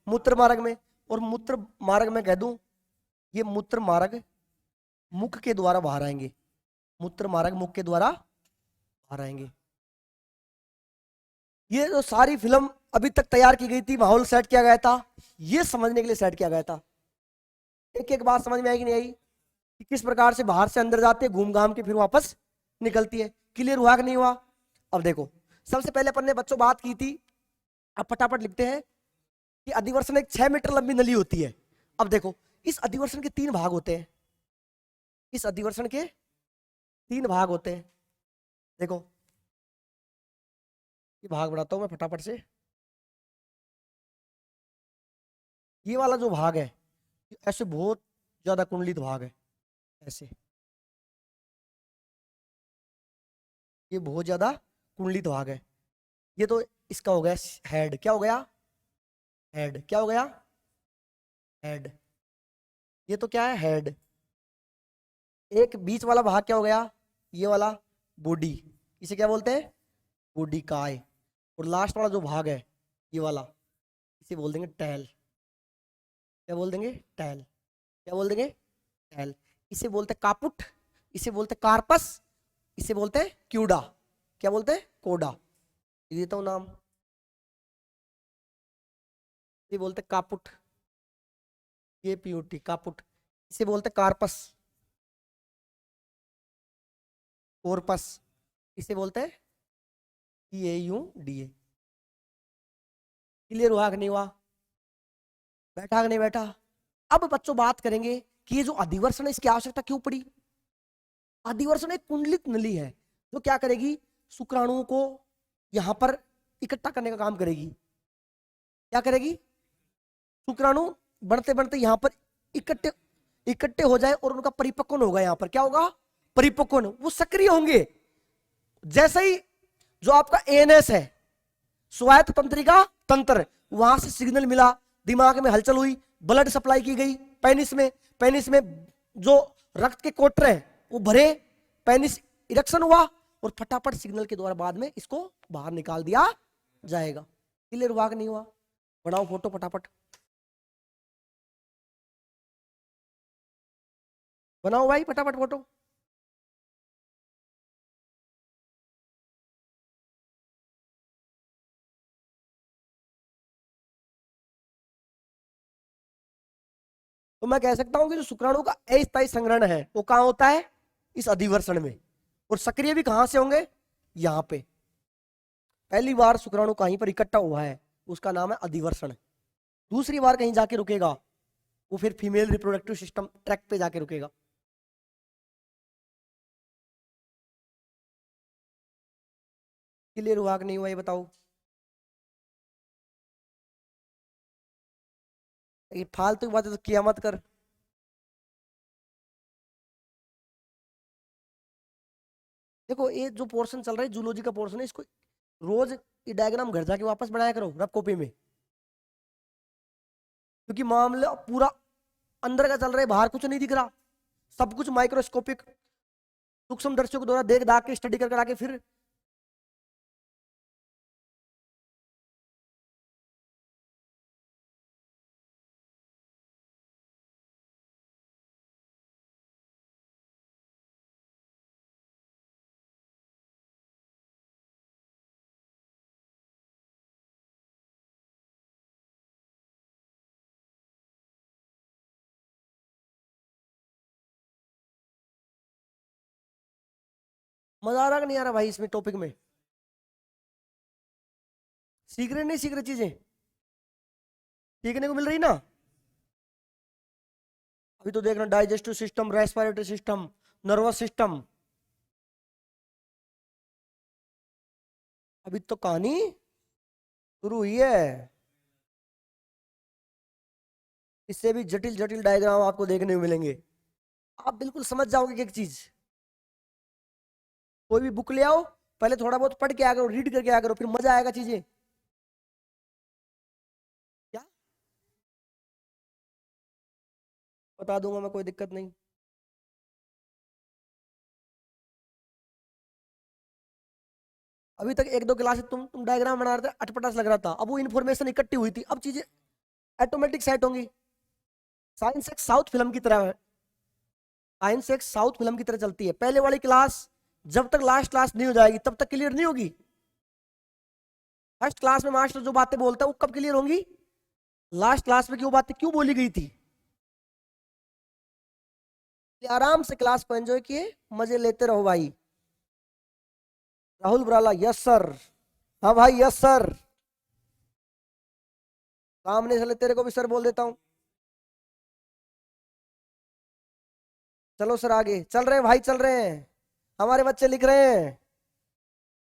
मूत्र मार्ग में। और मूत्र मार्ग में कह दूं, ये मूत्र मार्ग मुख के द्वारा बाहर आएंगे। मूत्र मार्ग मुख के द्वारा बाहर आएंगे। ये जो सारी फिल्म अभी तक तैयार की गई थी, माहौल सेट किया गया था, ये समझने के लिए सेट किया गया था। एक एक बात समझ में आई कि नहीं आई, कि किस प्रकार से बाहर से अंदर जाते, घूम घाम के फिर वापस निकलती है। क्लियर हुआ कि नहीं हुआ। अब देखो, सबसे पहले अपन ने बच्चों बात की थी, अब फटाफट लिखते हैं कि अधिवर्षण एक 6 मीटर लंबी नली होती है। अब देखो, इस अधिवर्षण के 3 भाग होते हैं। इस अधिवर्षण के 3 भाग होते हैं। देखो ये भाग बढ़ाता हूं मैं फटाफट से। ये वाला जो भाग है, ऐसे बहुत ज्यादा कुंडलित भाग है, ऐसे ये बहुत ज्यादा कुंडलित भाग है। ये तो इसका हो गया हेड। क्या हो गया, हेड। क्या हो गया, हेड। ये तो क्या है, हेड। एक बीच वाला भाग क्या हो गया, ये वाला बॉडी। इसे क्या बोलते हैं, बॉडी काय। और लास्ट वाला जो भाग है ये वाला, इसे बोल देंगे टैल। क्या बोल देंगे, टैल। क्या बोल देंगे, टैल। इसे बोलते हैं कापुट, इसे बोलते हैं कार्पस, इसे बोलते हैं क्यूडा। क्या बोलते हैं, कोडा। ये देता हूं नाम, ये बोलते हैं कापुट, ये पीयूटी, कापुट। इसे बोलते हैं कार्पस, कोरपस। इसे बोलते हैं CAUDA। क्लियर हुआ कि नहीं हुआ, बैठा कि नहीं बैठा। अब बच्चों बात करेंगे कि ये जो अधिवर्षण है, इसकी आवश्यकता क्यों पड़ी। अधिवर्षण एक कुंडलित नली है जो क्या करेगी, शुक्राणुओं को यहां पर इकट्ठा करने का काम करेगी। क्या करेगी, शुक्राणु बढ़ते बढ़ते यहाँ पर इकट्ठे इकट्ठे हो जाए और उनका परिपक्वन होगा, यहाँ पर क्या होगा, परिपक्वन, वो सक्रिय होंगे। जैसे ही जो आपका एएनएस है, स्वायत्त तंत्रिका तंत्र, वहां से सिग्नल मिला, दिमाग में हलचल हुई, ब्लड सप्लाई की गई पेनिस में, पेनिस में जो रक्त के कोटरे हैं वो भरे, पेनिस इरेक्शन हुआ और फटाफट सिग्नल के द्वारा बाद में इसको बाहर निकाल दिया जाएगा। क्लियर हुआ कि नहीं हुआ? बनाओ फोटो फटाफट, बनाओ भाई फटाफट फोटो। तो मैं कह सकता हूं कि जो शुक्राणु का अस्थायी संग्रहण है वो कहां होता है, इस अधिवर्षण में, और सक्रिय भी कहां से होंगे, यहां पे। पहली बार शुक्राणु कहीं पर इकट्ठा हुआ है उसका नाम है अधिवर्षण, दूसरी बार कहीं जाके रुकेगा वो फिर फीमेल रिप्रोडक्टिव सिस्टम ट्रैक पे जाके रुकेगा। क्लियर हुआ कि नहीं हुआ ये बताओ? ये फालतू की बातें तो किया मत कर। देखो ये जो पोर्शन चल रहा है जूलॉजी का पोर्शन है, इसको रोज ये डायग्राम घर जाके वापस बनाया करो रफ कॉपी में, क्योंकि मामला पूरा अंदर का चल रहा है, बाहर कुछ नहीं दिख रहा, सब कुछ माइक्रोस्कोपिक सूक्ष्म दर्शियों के द्वारा देख दाख के स्टडी कर आके फिर। मजा आ रहा कि नहीं आ रहा भाई इसमें टॉपिक में? सीख रहे नहीं सीख रहे चीजें सीखने को मिल रही ना? अभी तो देखना digestive system, respiratory system, nervous system, अभी तो कहानी शुरू हुई है। इससे भी जटिल जटिल डायग्राम आपको देखने को मिलेंगे, आप बिल्कुल समझ जाओगे कि एक चीज। कोई भी बुक ले आओ, पहले थोड़ा बहुत पढ़ के आ करो, रीड करके आ करो, फिर मजा आएगा चीजें। क्या बता दूंगा मैं, कोई दिक्कत नहीं। अभी तक एक दो क्लास तुम डायग्राम बना रहे थे, अटपटास लग रहा था, अब वो इन्फॉर्मेशन इकट्ठी हुई थी, अब चीजें ऑटोमेटिक सेट होंगी। साइंस एक साउथ फिल्म की तरह है, साइंस एक साउथ फिल्म की तरह चलती है। पहले वाली क्लास जब तक लास्ट क्लास नहीं हो जाएगी तब तक क्लियर नहीं होगी। फर्स्ट क्लास में मास्टर जो बातें बोलता है वो कब क्लियर होंगी, लास्ट क्लास में क्यों बातें क्यों बोली गई थी। आराम से क्लास को एंजॉय किए, मजे लेते रहो भाई। Rahul Burala, yes sir. हाँ भाई यस सर, सामने से तेरे को भी सर बोल देता हूँ। चलो सर आगे चल रहे हैं भाई, चल रहे हैं, हमारे बच्चे लिख रहे हैं।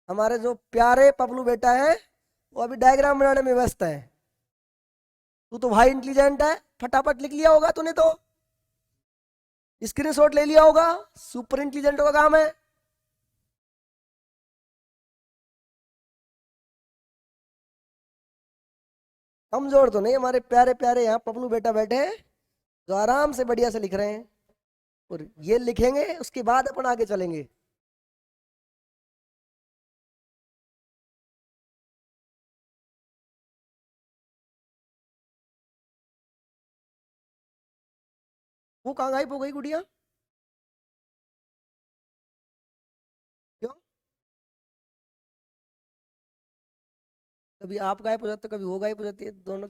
हमारे जो प्यारे पपलू बेटा है वो अभी डायग्राम बनाने में व्यस्त है। तू तो भाई इंटेलिजेंट है, फटाफट लिख लिया होगा तूने तो, स्क्रीनशॉट ले लिया होगा, सुपर इंटेलिजेंट का काम है। कमजोर तो नहीं, हमारे प्यारे प्यारे यहाँ पपलू बेटा बैठे हैं जो आराम से बढ़िया से लिख रहे हैं, और ये लिखेंगे उसके बाद अपन आगे चलेंगे। वो कहाँ गायब हो गई गुड़िया? क्यों? कभी आप गायब हो जाते कभी वो गायब हो जाती है, दोनों।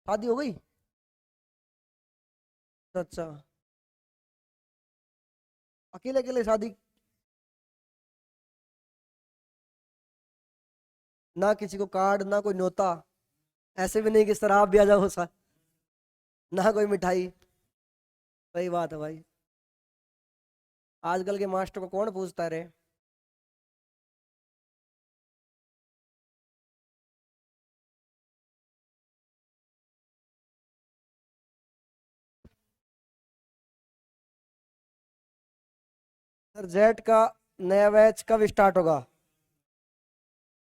शादी हो गई? अच्छा, अकेले अकेले शादी? ना किसी को कार्ड ना कोई न्योता, ऐसे भी नहीं कि सर आप भी आ जाओ सर, ना कोई मिठाई। सही बात है भाई, आजकल के मास्टर को कौन पूछता है रे। सर जेट का नया बैच कब स्टार्ट होगा?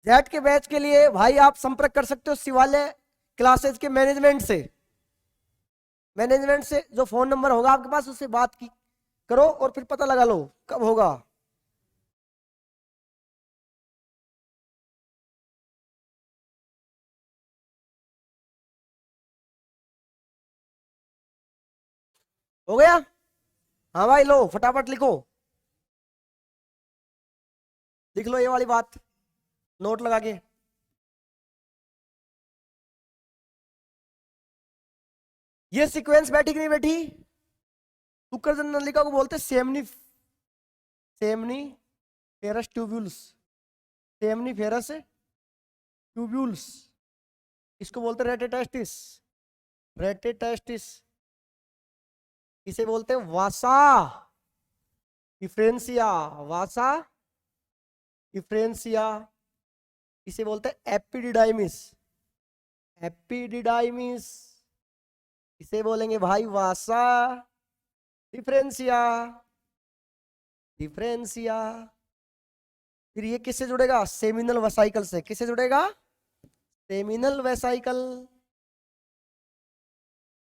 जेट के बैच के लिए भाई आप संपर्क कर सकते हो शिवालय क्लासेज के मैनेजमेंट से। मैनेजमेंट से जो फोन नंबर होगा आपके पास उससे बात की करो और फिर पता लगा लो कब होगा। हो गया? हाँ भाई लो फटाफट लिखो, लिख लो ये वाली बात नोट लगा के। ये सीक्वेंस बैठी कि नहीं बैठी? शुक्र नलिका को बोलते सेमनी सेमनी फेरस ट्यूब्यूल्स, सेमनी फेरस ट्यूब्यूल्स। इसको बोलते रेटेटेस्टिस, रेटेटेस्टिस। इसे बोलते हैं वासा डिफरेंसिया, वासा डिफरेंसिया। इसे बोलते हैं एपिडिडाइमिस, एपिडिडाइमिस। इसे बोलेंगे भाई वासा डिफरेंसिया, डिफरेंसिया। फिर ये किससे जुड़ेगा? सेमिनल वेसाइकल से। किससे जुड़ेगा? Seminal vesicle,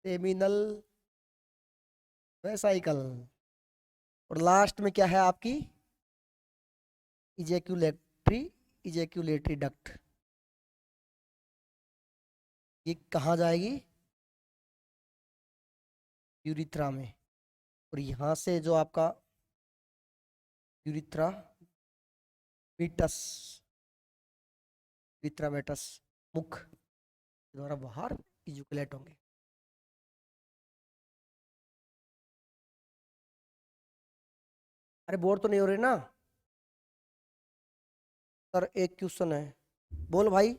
seminal vesicle. और लास्ट में क्या है आपकी? Ejaculatory, ejaculatory duct. ये कहाँ जाएगी? यूरिथ्रा में। और यहां से जो आपका यूरिथ्रा मीटस, यूरिथ्रा मेटस मुख द्वारा बाहर इजैक्यूलेट होंगे। अरे बोर तो नहीं हो रहे ना? सर एक क्वेश्चन है, बोल भाई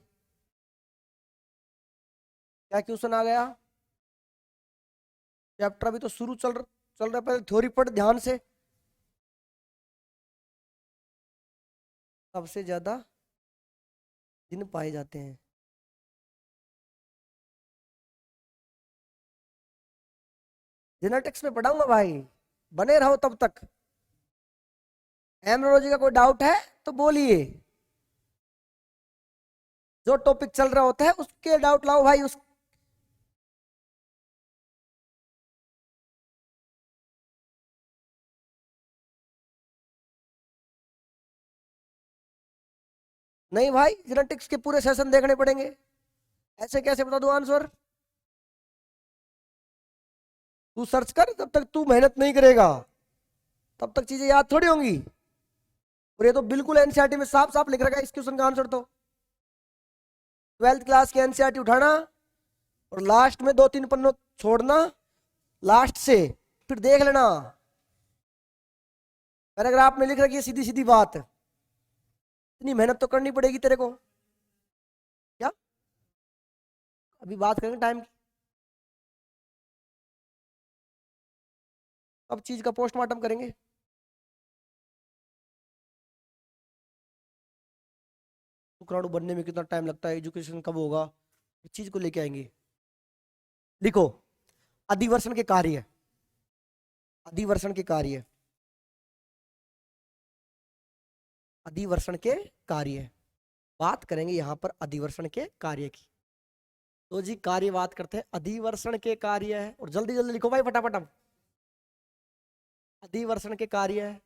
क्या क्वेश्चन आ गया? चैप्टर अभी तो शुरू चल रहा है, पहले थ्योरी पढ़ ध्यान से। सबसे ज्यादा जिन पाए जाते हैं, जेनेटिक्स में पढ़ाऊंगा भाई, बने रहो तब तक। एमरोलॉजी का कोई डाउट है तो बोलिए, जो टॉपिक चल रहा होता है उसके डाउट लाओ भाई। उस नहीं भाई, जेनेटिक्स के पूरे सेशन देखने पड़ेंगे, ऐसे कैसे बता दूं आंसर? तू सर्च कर, जब तक तू मेहनत नहीं करेगा तब तक चीजें याद थोड़ी होंगी। और ये तो बिल्कुल एनसीईआरटी में साफ साफ लिख रखा है इस क्वेश्चन का आंसर तो। 12th क्लास की एनसीईआरटी उठाना और लास्ट में 2-3 पन्नों छोड़ना लास्ट से, फिर देख लेना पैराग्राफ में लिख रखी है सीधी सीधी बात। इतनी मेहनत तो करनी पड़ेगी तेरे को। क्या अभी बात करेंगे टाइम की, अब चीज का पोस्टमार्टम करेंगे। शुक्राणु बनने में कितना टाइम लगता है, एजुकेशन कब होगा, इस चीज को लेके आएंगे। लिखो अधिवर्षण के कार्य, अधिवर्षण के कार्य, अधिवर्षण के कार्य। बात करेंगे यहां पर अधिवर्षण के कार्य की। तो जी कार्य बात करते हैं, अधिवर्षण के कार्य है। और जल्दी जल्दी लिखो भाई फटाफट। अब अधिवर्षण के कार्य है,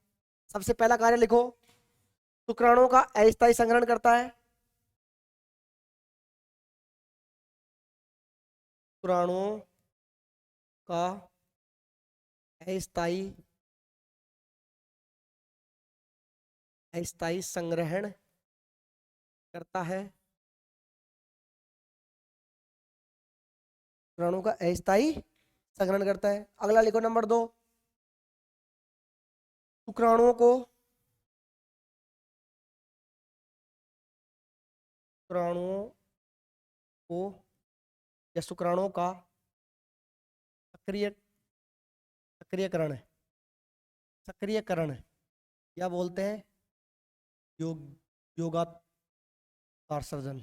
सबसे पहला कार्य लिखो, शुक्राणुओं का अस्थायी संग्रहण करता है। शुक्राणुओं का अस्थायी अस्थायी संग्रहण करता है। शुक्राणु का अस्थायी संग्रहण करता है। अगला लिखो नंबर 2, शुक्राणुओं को, शुक्राणुओं को या शुक्राणुओं का सक्रिय सक्रियकरण, सक्रियकरण या बोलते हैं योग योगात्कार सर्जन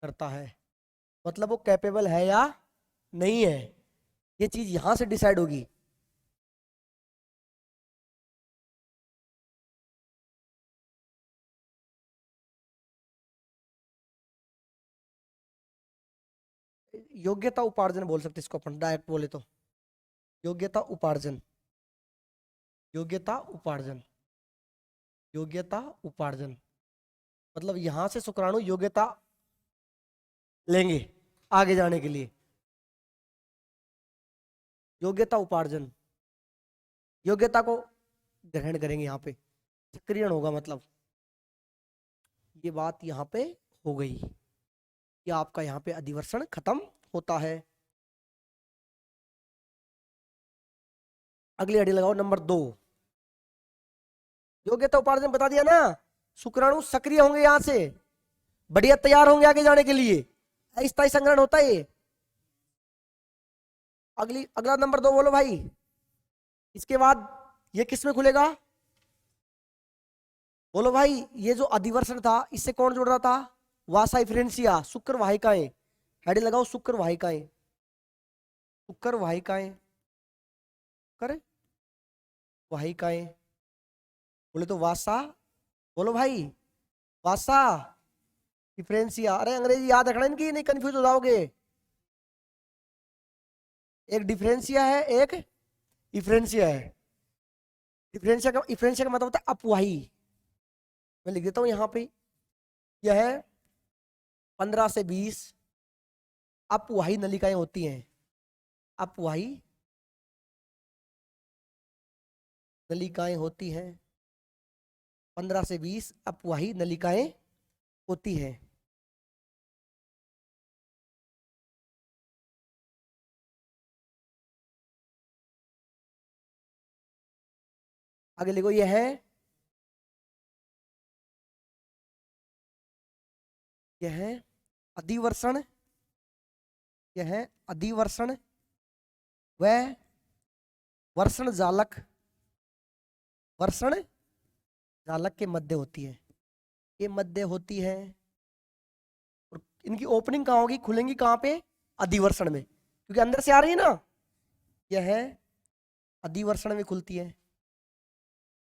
करता है। मतलब वो कैपेबल है या नहीं है, ये चीज यहां से डिसाइड होगी। योग्यता उपार्जन बोल सकते इसको अपन, डायरेक्ट बोले तो योग्यता उपार्जन, योग्यता उपार्जन, योग्यता उपार्जन। मतलब यहां से शुक्राणु योग्यता लेंगे आगे जाने के लिए, योग्यता उपार्जन, योग्यता को ग्रहण करेंगे, यहां पे सक्रियण होगा। मतलब ये बात यहां पे हो गई कि आपका यहां पे अधिवर्षण खत्म होता है। अगली हेडिंग लगाओ नंबर 2। योग्यता उपार्जन बता दिया ना, शुक्राणु सक्रिय होंगे यहां से, बढ़िया तैयार होंगे आगे जाने के लिए, अस्थायी संग्रहण होता है ये। अगला नंबर 2 बोलो भाई। इसके बाद ये किस में खुलेगा, बोलो भाई। ये जो अधिवर्षण था इससे कौन जुड़ रहा था, वासा इफ्रेंसिया, शुक्र वाहिकाएं। हेडिंग लगाओ शुक्र वाहिकाएं, शुक्र वाहिकाएं, शुक्र वाहिकाएं। बोले तो वासा, बोलो भाई वासा डिफरेंसिया। अरे अंग्रेजी याद रखना इनकी, नहीं कंफ्यूज हो जाओगे। एक डिफरेंसिया है, एक इफ्रेंसिया है। इफ्रेंसिया का मतलब होता है अपवाही। मैं लिख देता हूं यहां पे, यह 15 से 20 अपवाही नलिकाएं होती हैं, अपवाही नलिकाएं होती हैं, 15 से 20 अपवाही नलिकाएं होती हैं। आगे लिखो, यह है, यह है अधिवर्षण, यह है अधिवर्षण व वर्षण जालक, वर्षण जालक के मध्य होती है, ये मध्य होती है। और इनकी ओपनिंग कहाँ होगी, खुलेंगी कहाँ पे, अधिवर्षण में, क्योंकि अंदर से आ रही है ना। यह है अधिवर्षण में खुलती है,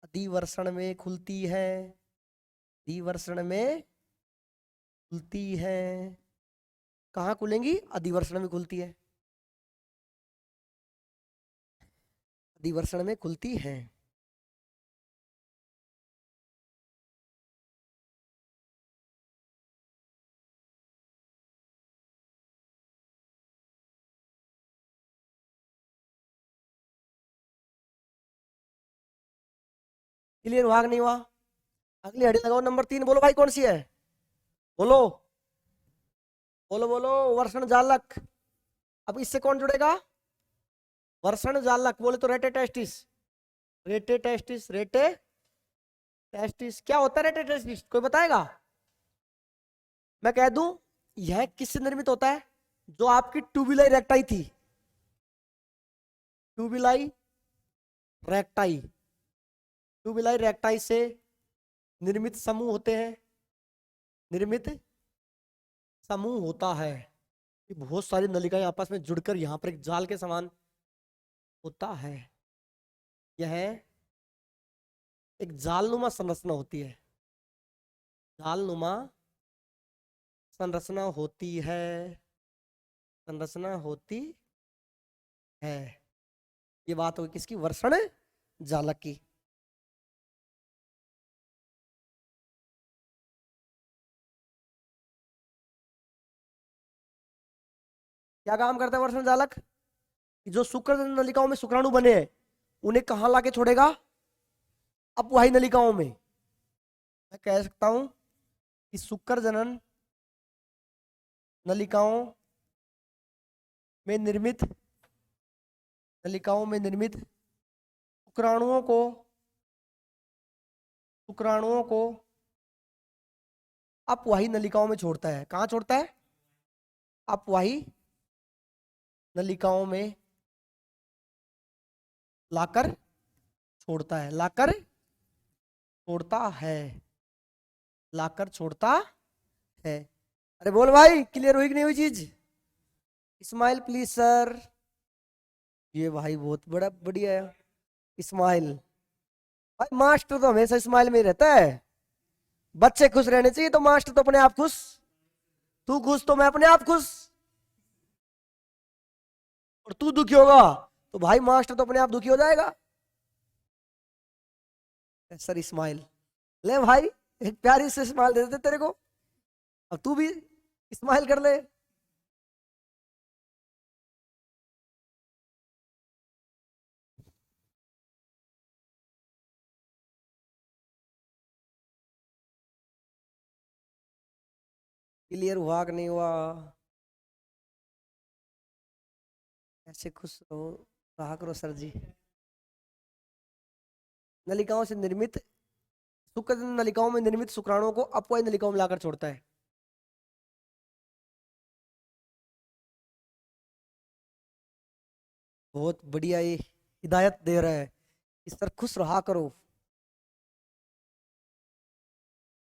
अधिवर्षण में खुलती है, अधिवर्षण में खुलती है। कहाँ खुलेंगी, अधिवर्षण में खुलती है, अधिवर्षण में खुलती है। क्लियर हुआ नहीं हुआ। अगली हेडिंग लगाओ नंबर 3। बोलो भाई कौन सी है, बोलो बोलो बोलो, वर्षण जालक। अब इससे कौन जुड़ेगा, वर्षण जालक। बोले तो रेटे टेस्टिस, रेटे टेस्टिस, रेटे टेस्टिस। क्या होता है रेटे टेस्टिस, कोई बताएगा। मैं कह दूं, यह किससे निर्मित होता है, जो आपकी ट्यूबिलाई रेक्टाई थी, ट्यूबिलाई रेक्टाई, ट्यूबिलाई रेक्टाई से निर्मित समूह होते हैं, निर्मित समूह होता है। ये बहुत सारी नलिकाएं आपस में जुड़कर यहां पर एक जाल के समान होता है। यह एक जालनुमा संरचना होती है, जालनुमा संरचना होती है, संरचना होती है। ये बात होगी किसकी, वर्षण जालक की। क्या काम करता है वर्षण जालक, जो शुक्र नलिकाओं में शुक्राणु बने हैं उन्हें कहां लाके छोड़ेगा, अपवाही नलिकाओं में। मैं कह सकता हूं कि शुक्र जनन नलिकाओं में निर्मित, नलिकाओं में निर्मित शुक्राणुओं को, शुक्राणुओं को अपवाही नलिकाओं में छोड़ता है। कहां छोड़ता है, अपवाही नलिकाओं में लाकर छोड़ता है, लाकर छोड़ता है, लाकर छोड़ता है। अरे बोल भाई, क्लियर हुई कि नहीं हुई चीज। Smile please sir. ये भाई बहुत बड़ा बढ़िया है इस्माइल भाई। मास्टर तो हमेशा इस्माइल में ही रहता है, बच्चे खुश रहने चाहिए तो मास्टर तो अपने आप खुश, तू खुश तो मैं अपने आप खुश। और तू दुखी होगा तो भाई मास्टर तो अपने आप दुखी हो जाएगा। सर स्माइल, ले भाई एक प्यारी से स्माइल दे देते तेरे को, अब तू भी स्माइल कर ले। क्लियर हुआ कि नहीं हुआ? ऐसे खुश रहो, रहा करो सर जी। नलिकाओं से निर्मित शुक्र नलिकाओं में निर्मित शुक्राणुओं को अपवाही नलिकाओं में लाकर छोड़ता है। बहुत बढ़िया, ये हिदायत दे रहा है, इस तरह खुश रहा करो।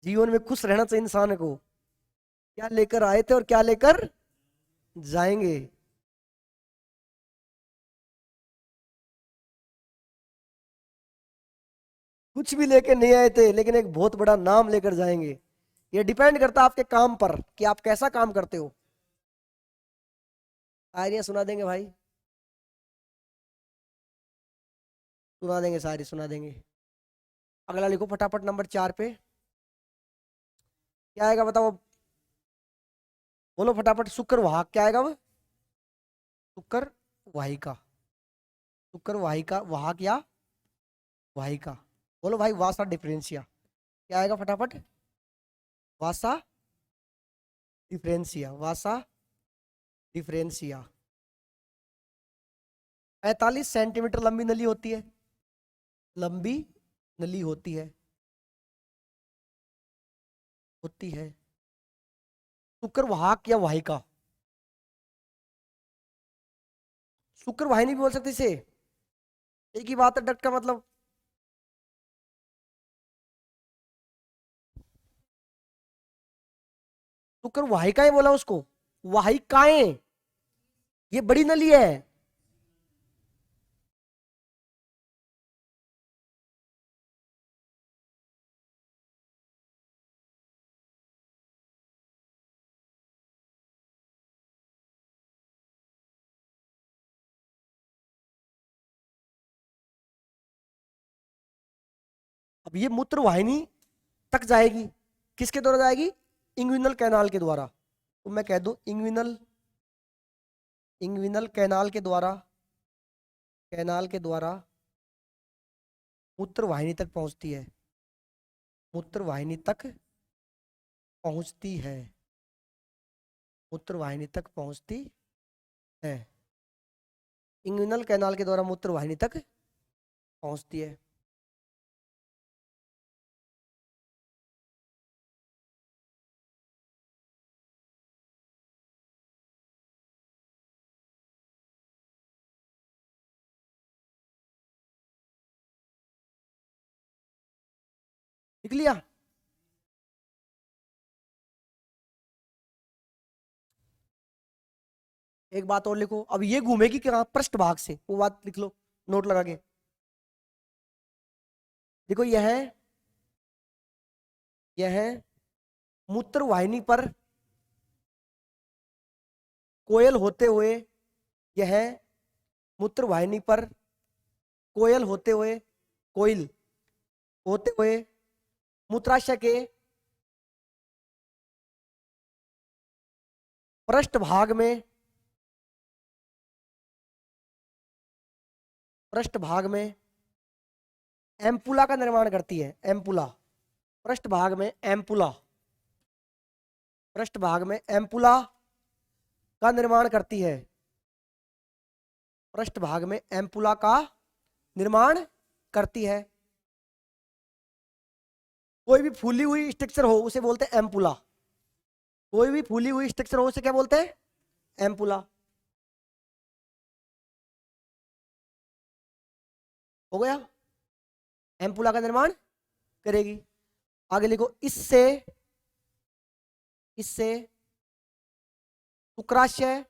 जीवन में खुश रहना चाहिए इंसान को। क्या लेकर आए थे और क्या लेकर जाएंगे। कुछ भी लेकर नहीं आए थे लेकिन एक बहुत बड़ा नाम लेकर जाएंगे। ये डिपेंड करता है आपके काम पर कि आप कैसा काम करते हो। शायरियां सुना देंगे भाई, सुना देंगे, सारी सुना देंगे। अगला लिखो फटाफट नंबर 4 पे। क्या आएगा बताओ अब? बोलो फटाफट। शुक्र वाहक क्या आएगा वो? शुक्र वाहिका। शुक्र वाहिका, वाहक या वाहिका। बोलो भाई, वासा डिफरेंशिया क्या आएगा फटाफट? वासा डिफरेंशिया, वासा डिफरेंशिया। 45 सेंटीमीटर लंबी नली होती है, लंबी नली होती है, होती है। शुक्र वाहक या वाहिका। शुक्र वाहिनी भी बोल सकते इसे, एक ही बात है, डट का मतलब। शुक्र वाहिकाएं बोला उसको, वाहिकाएं, ये बड़ी नली है। अब ये मूत्र वाहिनी तक जाएगी, किसके द्वारा जाएगी? इंग्विनल कैनाल के द्वारा। तो मैं कह दूं इंग्विनल, इंग्विनल कैनाल के द्वारा, कैनाल के द्वारा मूत्र वाहिनी तक पहुंचती है, मूत्र वाहिनी तक पहुंचती है, मूत्र वाहिनी तक पहुंचती है। इंग्विनल कैनाल के द्वारा मूत्र वाहिनी तक पहुंचती है। लिख लिया? एक बात और लिखो, अब ये घूमेगी क्या पृष्ठ भाग से, वो बात लिख लो नोट लगा के। देखो यह मूत्र वाहिनी पर कोयल होते हुए, यह मूत्र वाहिनी पर कोयल होते हुए, कोयल होते हुए मूत्राशय के पृष्ठ भाग में, पृष्ठ भाग में एम्पुला का निर्माण करती है। एम्पुला, पृष्ठ भाग में एम्पुला, पृष्ठ भाग में एम्पुला का निर्माण करती है, पृष्ठ भाग में एम्पुला का निर्माण करती है। कोई भी फूली हुई स्ट्रक्चर हो उसे बोलते हैं एम्पुला, कोई भी फूली हुई स्ट्रक्चर हो उसे क्या बोलते हैं? एम्पुला। हो गया, एम्पुला का निर्माण करेगी। आगे लिखो, इससे, इससे शुक्राशय,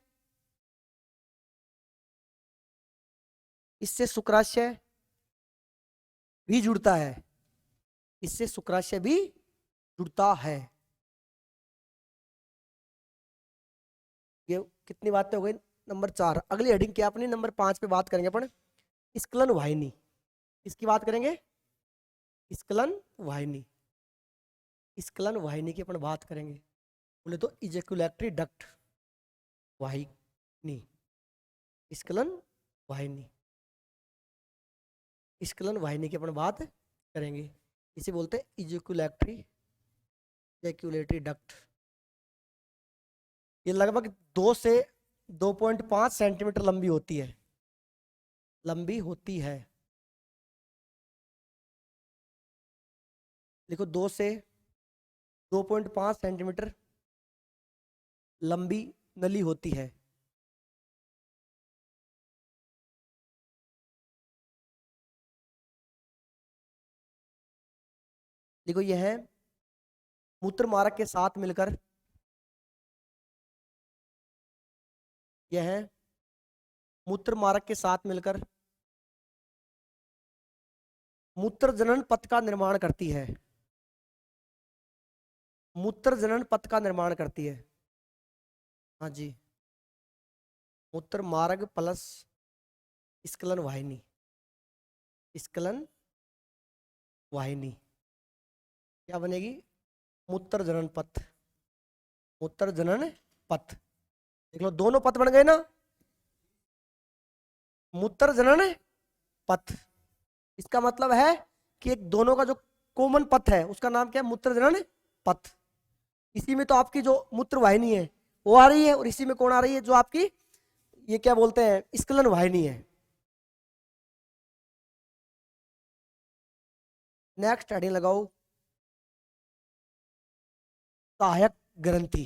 इससे शुक्राशय भी जुड़ता है, इससे शुक्राशय भी जुड़ता है। ये कितनी बातें हो गई? नंबर 4। अगली हेडिंग क्या अपनी नंबर 5 पे बात करेंगे अपन स्खलन वाहिनी। इसकी बात करेंगे स्खलन वाहिनी। स्खलन वाहिनी की अपन बात करेंगे। बोले तो इजैकुलेटरी डक्ट वाहिनी, स्खलन वाहिनी, स्खलन वाहिनी की अपन बात करेंगे। इसे बोलते हैं इजैकुलेटरी डक्ट। ये लगभग 2 से 2.5 सेंटीमीटर लंबी होती है, लंबी होती है। देखो 2 से 2.5 सेंटीमीटर लंबी नली होती है। देखो यह है मूत्र मार्ग के साथ मिलकर, यह है मूत्र मार्ग के साथ मिलकर मूत्र जनन पथ का निर्माण करती है। मूत्र जनन पथ का निर्माण करती है। हाँ जी, मूत्र मार्ग प्लस स्खलन वाहिनी, स्खलन वाहिनी क्या बनेगी? मूत्र जनन पथ, मूत्र जनन पथ। देख लो दोनों पथ बन गए ना, मूत्र जनन पथ। इसका मतलब है कि एक दोनों का जो कॉमन पथ है उसका नाम क्या है? मूत्र जनन पथ। इसी में तो आपकी जो मूत्र वाहिनी है वो आ रही है, और इसी में कौन आ रही है? जो आपकी ये क्या बोलते हैं, स्खलन वाहिनी है। नेक्स्ट हेडिंग लगाओ सहायक ग्रंथि,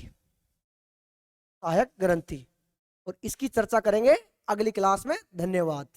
सहायक ग्रंथि। और इसकी चर्चा करेंगे अगली क्लास में। धन्यवाद।